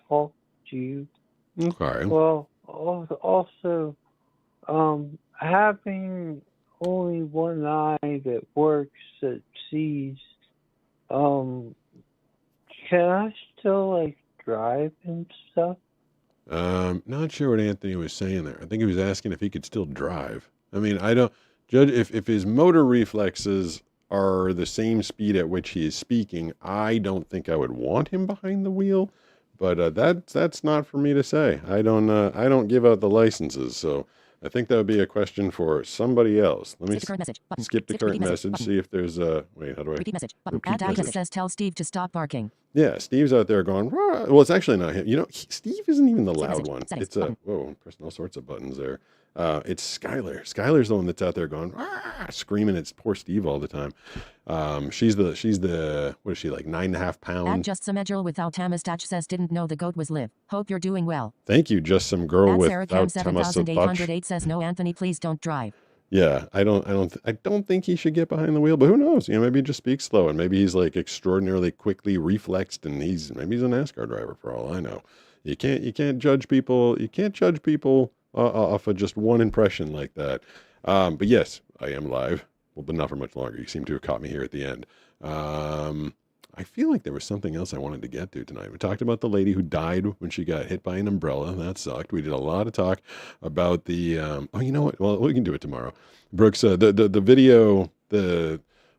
talk to you. Okay. Well, also, having only one eye that works that sees, can I still drive and stuff? Not sure what Anthony was saying there. I think he was asking if he could still drive. I mean, I don't judge if his motor reflexes are the same speed at which he is speaking. I don't think I would want him behind the wheel, but that's not for me to say. I don't give out the licenses, so I think that would be a question for somebody else. Let me skip the current message. See if there's wait. How do I repeat message? Repeat Add message. says tell Steve to stop barking. Yeah, Steve's out there going, "Rah." Well, it's actually not him. Steve isn't even the loud one. It's I'm pressing all sorts of buttons there. It's Skylar. Skylar's the one that's out there going, "Rah," screaming at poor Steve all the time. She's the what is she, like 9.5 pounds? Add just some edgel without a mustache says didn't know the goat was live. Hope you're doing well. Thank you, just some girl Add without Sarah Cam Thomas 7808 says no Anthony, please don't drive. Yeah, I don't think he should get behind the wheel, but who knows? Maybe he just speaks slow, and maybe he's like extraordinarily quickly reflexed, and maybe he's a NASCAR driver for all I know. You can't judge people. You can't judge people off of just one impression like that. But yes, I am live. Well, but not for much longer. You seem to have caught me here at the end. I feel like there was something else I wanted to get to tonight. We talked about the lady who died when she got hit by an umbrella. That sucked. We did a lot of talk about the, oh, you know what? Well, we can do it tomorrow. Brooks, the video,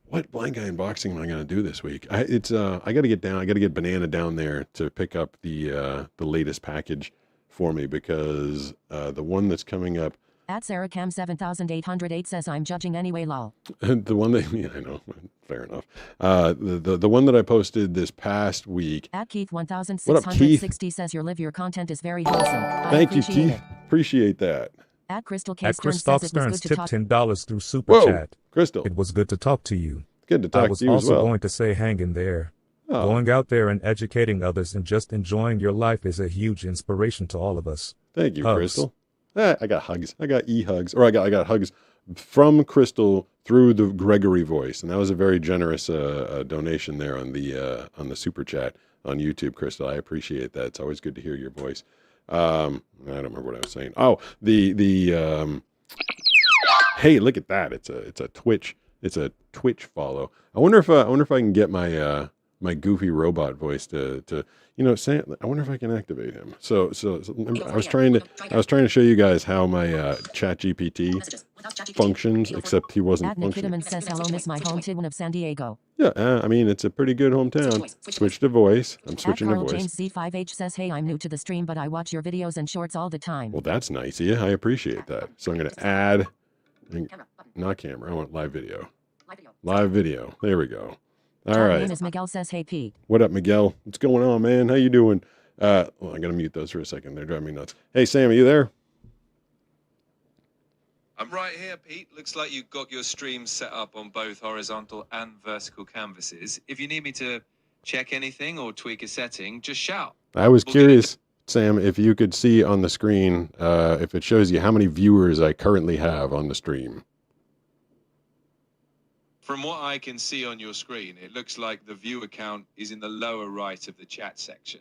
what blind guy unboxing am I going to do this week? I got to get down. I got to get Banana down there to pick up the latest package for me because the one that's coming up. At Sarah Cam 7808 says I'm judging anyway, lol. The one that, yeah, I know, fair enough. The one that I posted this past week. At Keith 1660 says your content is very wholesome. Thank you, Keith. Appreciate that. At Crystal K. At Christoph Stearns tipped $10 through Super Whoa, Chat. Crystal. It was good to talk to you. Good to talk to you as well. I was also going to say hang in there. Oh. Going out there and educating others and just enjoying your life is a huge inspiration to all of us. Thank you, Hugs. Crystal. I got hugs. I got e-hugs. Or I got hugs from Crystal through the Gregory voice. And that was a very generous donation there on the Super Chat on YouTube, Crystal. I appreciate that. It's always good to hear your voice. I don't remember what I was saying. Oh, hey, look at that. It's a Twitch follow. I wonder if I can get my my goofy robot voice to say, I wonder if I can activate him. So I was trying to show you guys how my ChatGPT functions, except he wasn't functioning. Nick says hello, miss my hometown of San Diego. Yeah, I mean, it's a pretty good hometown. Switch to voice. I'm switching to Carl voice. James Z5H says, hey, I'm new to the stream, but I watch your videos and shorts all the time. Well, that's nice. Yeah, I appreciate that. So I'm going to add, not camera, I want live video. Live video. There we go. All right. My name is Miguel says, hey, Pete. What up, Miguel? What's going on, man? How you doing? Well, I got to mute those for a second. They're driving me nuts. Hey, Sam, are you there? I'm right here, Pete. Looks like you've got your stream set up on both horizontal and vertical canvases. If you need me to check anything or tweak a setting, just shout. I was curious Sam, if you could see on the screen, if it shows you how many viewers I currently have on the stream. From what I can see on your screen, it looks like the viewer count is in the lower right of the chat section.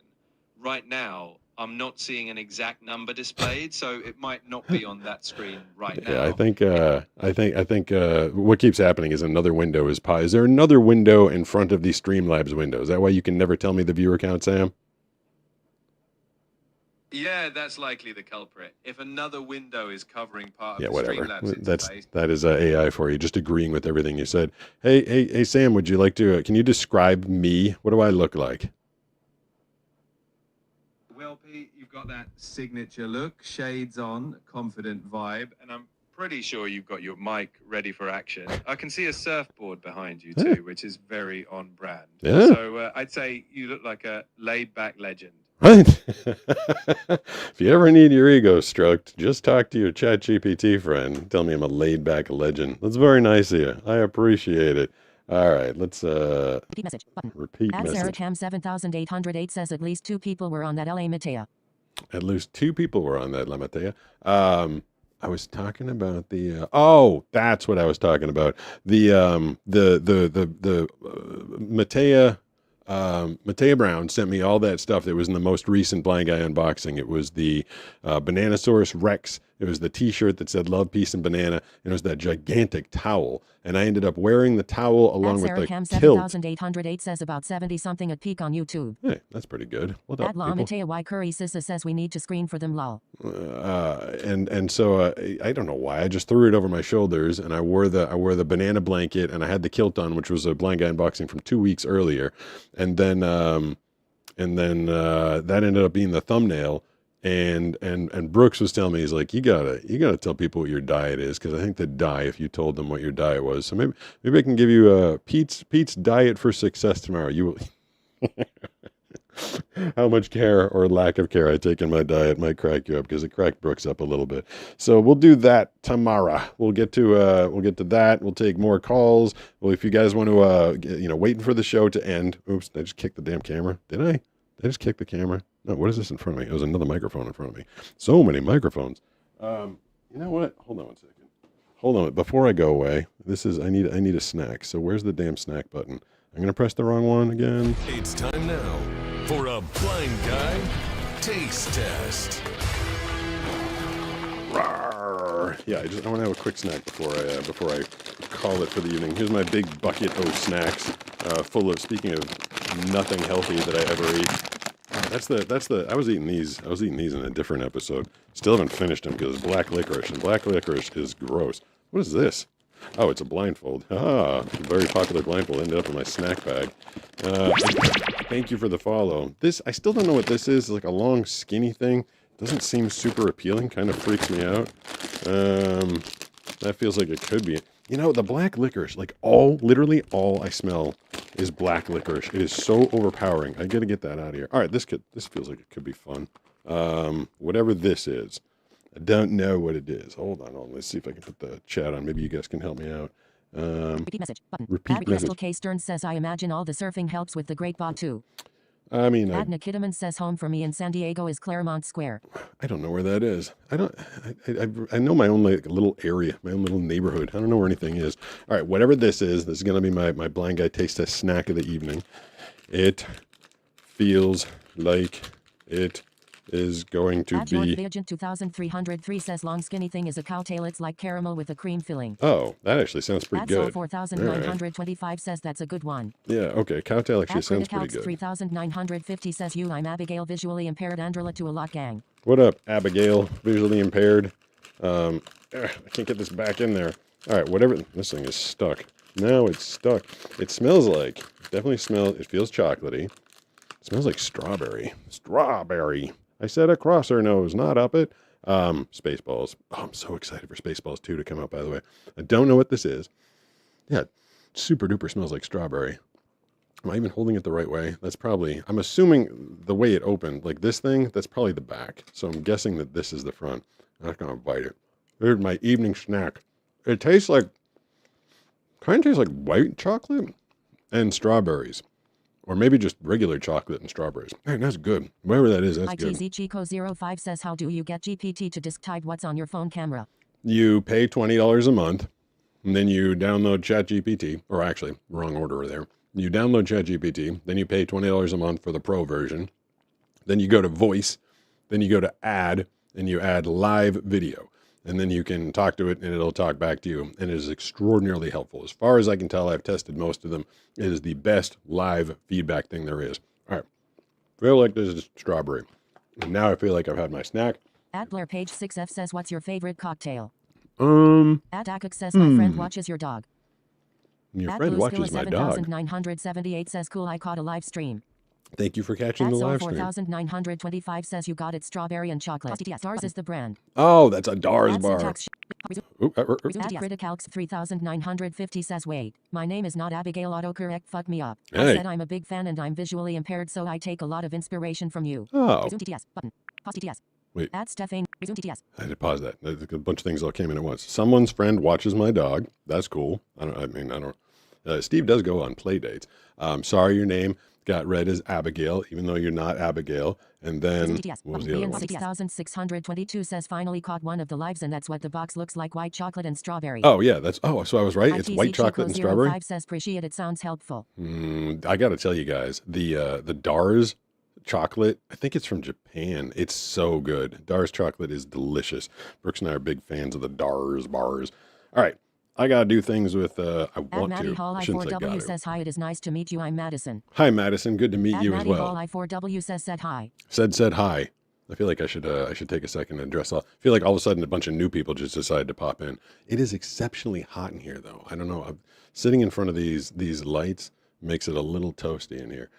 Right now, I'm not seeing an exact number displayed, so it might not be on that screen right now. Yeah, I think what keeps happening is another window is pie. Is there another window in front of the Streamlabs window? Is that why you can never tell me the viewer count, Sam? Yeah, that's likely the culprit. If another window is covering part of Yeah, the whatever. Streamlabs interface, That is AI for you, just agreeing with everything you said. Hey, Sam, would you like to? Can you describe me? What do I look like? well, Pete, you've got that signature look, shades on, confident vibe, and I'm pretty sure you've got your mic ready for action. I can see a surfboard behind you too, which is very on brand. Yeah. So I'd say you look like a laid-back legend. Right. If you ever need your ego stroked, just talk to your ChatGPT friend. Tell me I'm a laid-back legend. That's very nice of you. I appreciate it. All right, let's Repeat message button. repeat At message. Sarahcam 7808 says at least 2 people were on that LA Matea. At least 2 people were on that La Matea. I was talking about the oh, that's what I was talking about. The Matea Matea Brown sent me all that stuff that was in the most recent Blind Guy unboxing. It was the Bananasaurus Rex. It was the T-shirt that said "Love, Peace, and Banana." And it was that gigantic towel. And I ended up wearing the towel along with the Sarahcam kilt. 7808 says about 70 something at peak on YouTube. Hey, that's pretty good. What up, At La people? Matea Y Curry Sissa says we need to screen for them lol. And so I don't know why I just threw it over my shoulders and I wore the banana blanket and I had the kilt on, which was a Blind Guy unboxing from 2 weeks earlier, and then that ended up being the thumbnail. And Brooks was telling me, he's like, you gotta tell people what your diet is, because I think they'd die if you told them what your diet was. So maybe I can give you Pete's diet for success tomorrow. You will. How much care or lack of care I take in my diet might crack you up, because it cracked Brooks up a little bit. So we'll do that tomorrow. We'll get to that. We'll take more calls. Well, if you guys want to, waiting for the show to end. Oops, I just kicked the damn camera. Did I? Did I just kick the camera? No, what is this in front of me? It was another microphone in front of me. So many microphones. You know what? Hold on one second. Hold on. Before I go away, I need a snack. So where's the damn snack button? I'm going to press the wrong one again. It's time now for a Blind Guy taste test. Rawr. Yeah, I want to have a quick snack before I call it for the evening. Here's my big bucket of snacks, full of, speaking of nothing healthy that I ever eat. I was eating these in a different episode. Still haven't finished them because it's black licorice, and black licorice is gross. What is this? Oh, it's a blindfold. Ah, very popular blindfold. Ended up in my snack bag. Thank you for the follow. I still don't know what this is. It's like a long, skinny thing. Doesn't seem super appealing. Kind of freaks me out. That feels like it could be. The black licorice, literally all I smell is black licorice. It is so overpowering. I gotta get that out of here. All right, this feels like it could be fun. Whatever this is, I don't know what it is. Hold on. Let's see if I can put the chat on. Maybe you guys can help me out. Repeat message button. Repeat At Crystal message. K Stearns says I imagine all the surfing helps with the Great Bob too. I mean, Ad Nikidaman says home for me in San Diego is Claremont Square. I don't know where that is. I know my own little area, my own little neighborhood. I don't know where anything is. All right, whatever this is going to be my Blind Guy taste test snack of the evening. It feels like it is going to At George be... Viagent 2303 says long skinny thing is a cowtail. It's like caramel with a cream filling. Oh, that actually sounds pretty At good. Soul 4925 says that's a good one. Yeah, okay. Cowtail actually At sounds pretty Criticalx good. 3950 says I'm Abigail visually impaired Andrela to a lot gang. What up, Abigail? Visually impaired. I can't get this back in there. All right, whatever. This thing is stuck. Now it's stuck. It smells like, it feels chocolatey. It smells like strawberry. Strawberry. I said across her nose, not up it. Spaceballs. Oh, I'm so excited for Spaceballs 2 to come out, by the way. I don't know what this is. Yeah, super duper smells like strawberry. Am I even holding it the right way? That's probably, I'm assuming the way it opened, like this thing, that's probably the back. So I'm guessing that this is the front. I'm not going to bite it. Here's my evening snack. It tastes like, kind of tastes like white chocolate and strawberries. Or maybe just regular chocolate and strawberries. Man, that's good. Whatever that is, that's good. ITZ Chico05 says, how do you get GPT to disk type what's on your phone camera? You pay $20 a month, and then you download ChatGPT, or actually, wrong order there. You download ChatGPT, then you pay $20 a month for the pro version. Then you go to voice, then you go to add, and you add live video. And then you can talk to it, and it'll talk back to you. And it is extraordinarily helpful. As far as I can tell, I've tested most of them. It is the best live feedback thing there is. All right. Feel like this is strawberry. And now I feel like I've had my snack. At Blair Page 6F says, what's your favorite cocktail? At Akuk says, my friend watches your dog. Your friend watches my dog. 7978 says, cool, I caught a live stream. Thank you for catching the live stream. 4925 says, you got it, strawberry and chocolate. Dars is the brand. Oh, that's a Dars bar. At Criticalx 3950 says, wait, my name is not Abigail autocorrect, fuck me up. I Hey. said I'm a big fan and I'm visually impaired, so I take a lot of inspiration from you. Oh. Resume TTS button. Pause TTS. Wait. At Stephane. Resume TTS. I had to pause that. There's a bunch of things all came in at once. Someone's friend watches my dog. That's cool. I don't. Steve does go on play dates. Sorry, your name got read as Abigail, even though you're not Abigail. And then what was the other one? 6622 says, finally caught one of the lives, and that's what the box looks like, white chocolate and strawberry. Oh yeah, so I was right. It's white chocolate and strawberry. ITZ says, appreciate it, sounds helpful. I got to tell you guys, the Dars chocolate, I think it's from Japan. It's so good. Dars chocolate is delicious. Brooks and I are big fans of the Dars bars. All right. I got to do things with, I want Maddie to. Hall I shouldn't say got I4W to. says, hi, it is nice to meet you, I'm Madison. Hi, Madison. Good to meet At you as Maddie well. Hall I4W said hi. Said hi. I feel like I should take a second and address all. I feel like all of a sudden a bunch of new people just decided to pop in. It is exceptionally hot in here, though. I don't know. I'm sitting in front of these lights makes it a little toasty in here.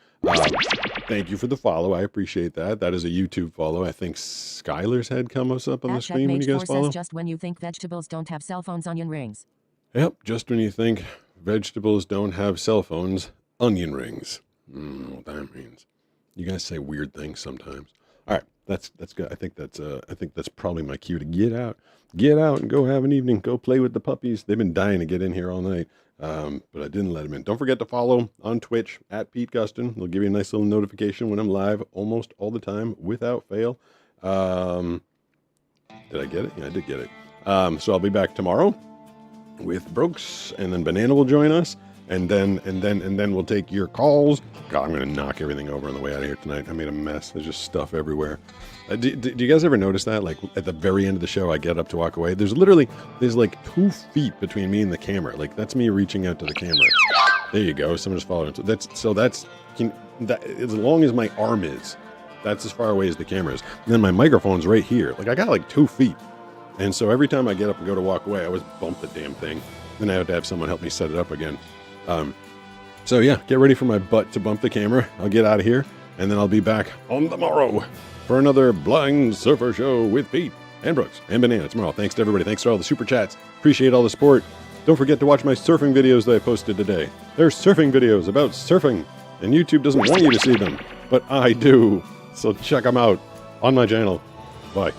Thank you for the follow. I appreciate that. That is a YouTube follow. I think Skylar's head comes up on the screen when you guys follow. Says, just when you think vegetables don't have cell phones, onion rings. Yep, just when you think vegetables don't have cell phones, onion rings. What that means. You guys say weird things sometimes. All right, that's good. I think that's probably my cue to get out and go have an evening. Go play with the puppies. They've been dying to get in here all night, but I didn't let them in. Don't forget to follow on Twitch at Pete Gustin. They'll give you a nice little notification when I'm live almost all the time without fail. Did I get it? Yeah, I did get it. So I'll be back tomorrow with Brooks, and then Banana will join us, and then we'll take your calls. God, I'm gonna knock everything over on the way out of here tonight. I made a mess. There's just stuff everywhere. Do you guys ever notice that? Like at the very end of the show, I get up to walk away. There's like 2 feet between me and the camera. Like that's me reaching out to the camera. There you go. Someone just followed. That's as long as my arm is. That's as far away as the camera is. And then my microphone's right here. Like I got like 2 feet. And so every time I get up and go to walk away, I always bump the damn thing. Then I have to have someone help me set it up again. So yeah, get ready for my butt to bump the camera. I'll get out of here, and then I'll be back on the morrow for another Blind Surfer Show with Pete and Brooks and Banana tomorrow. Thanks to everybody. Thanks to all the super chats. Appreciate all the support. Don't forget to watch my surfing videos that I posted today. There's surfing videos about surfing, and YouTube doesn't want you to see them, but I do. So check them out on my channel. Bye.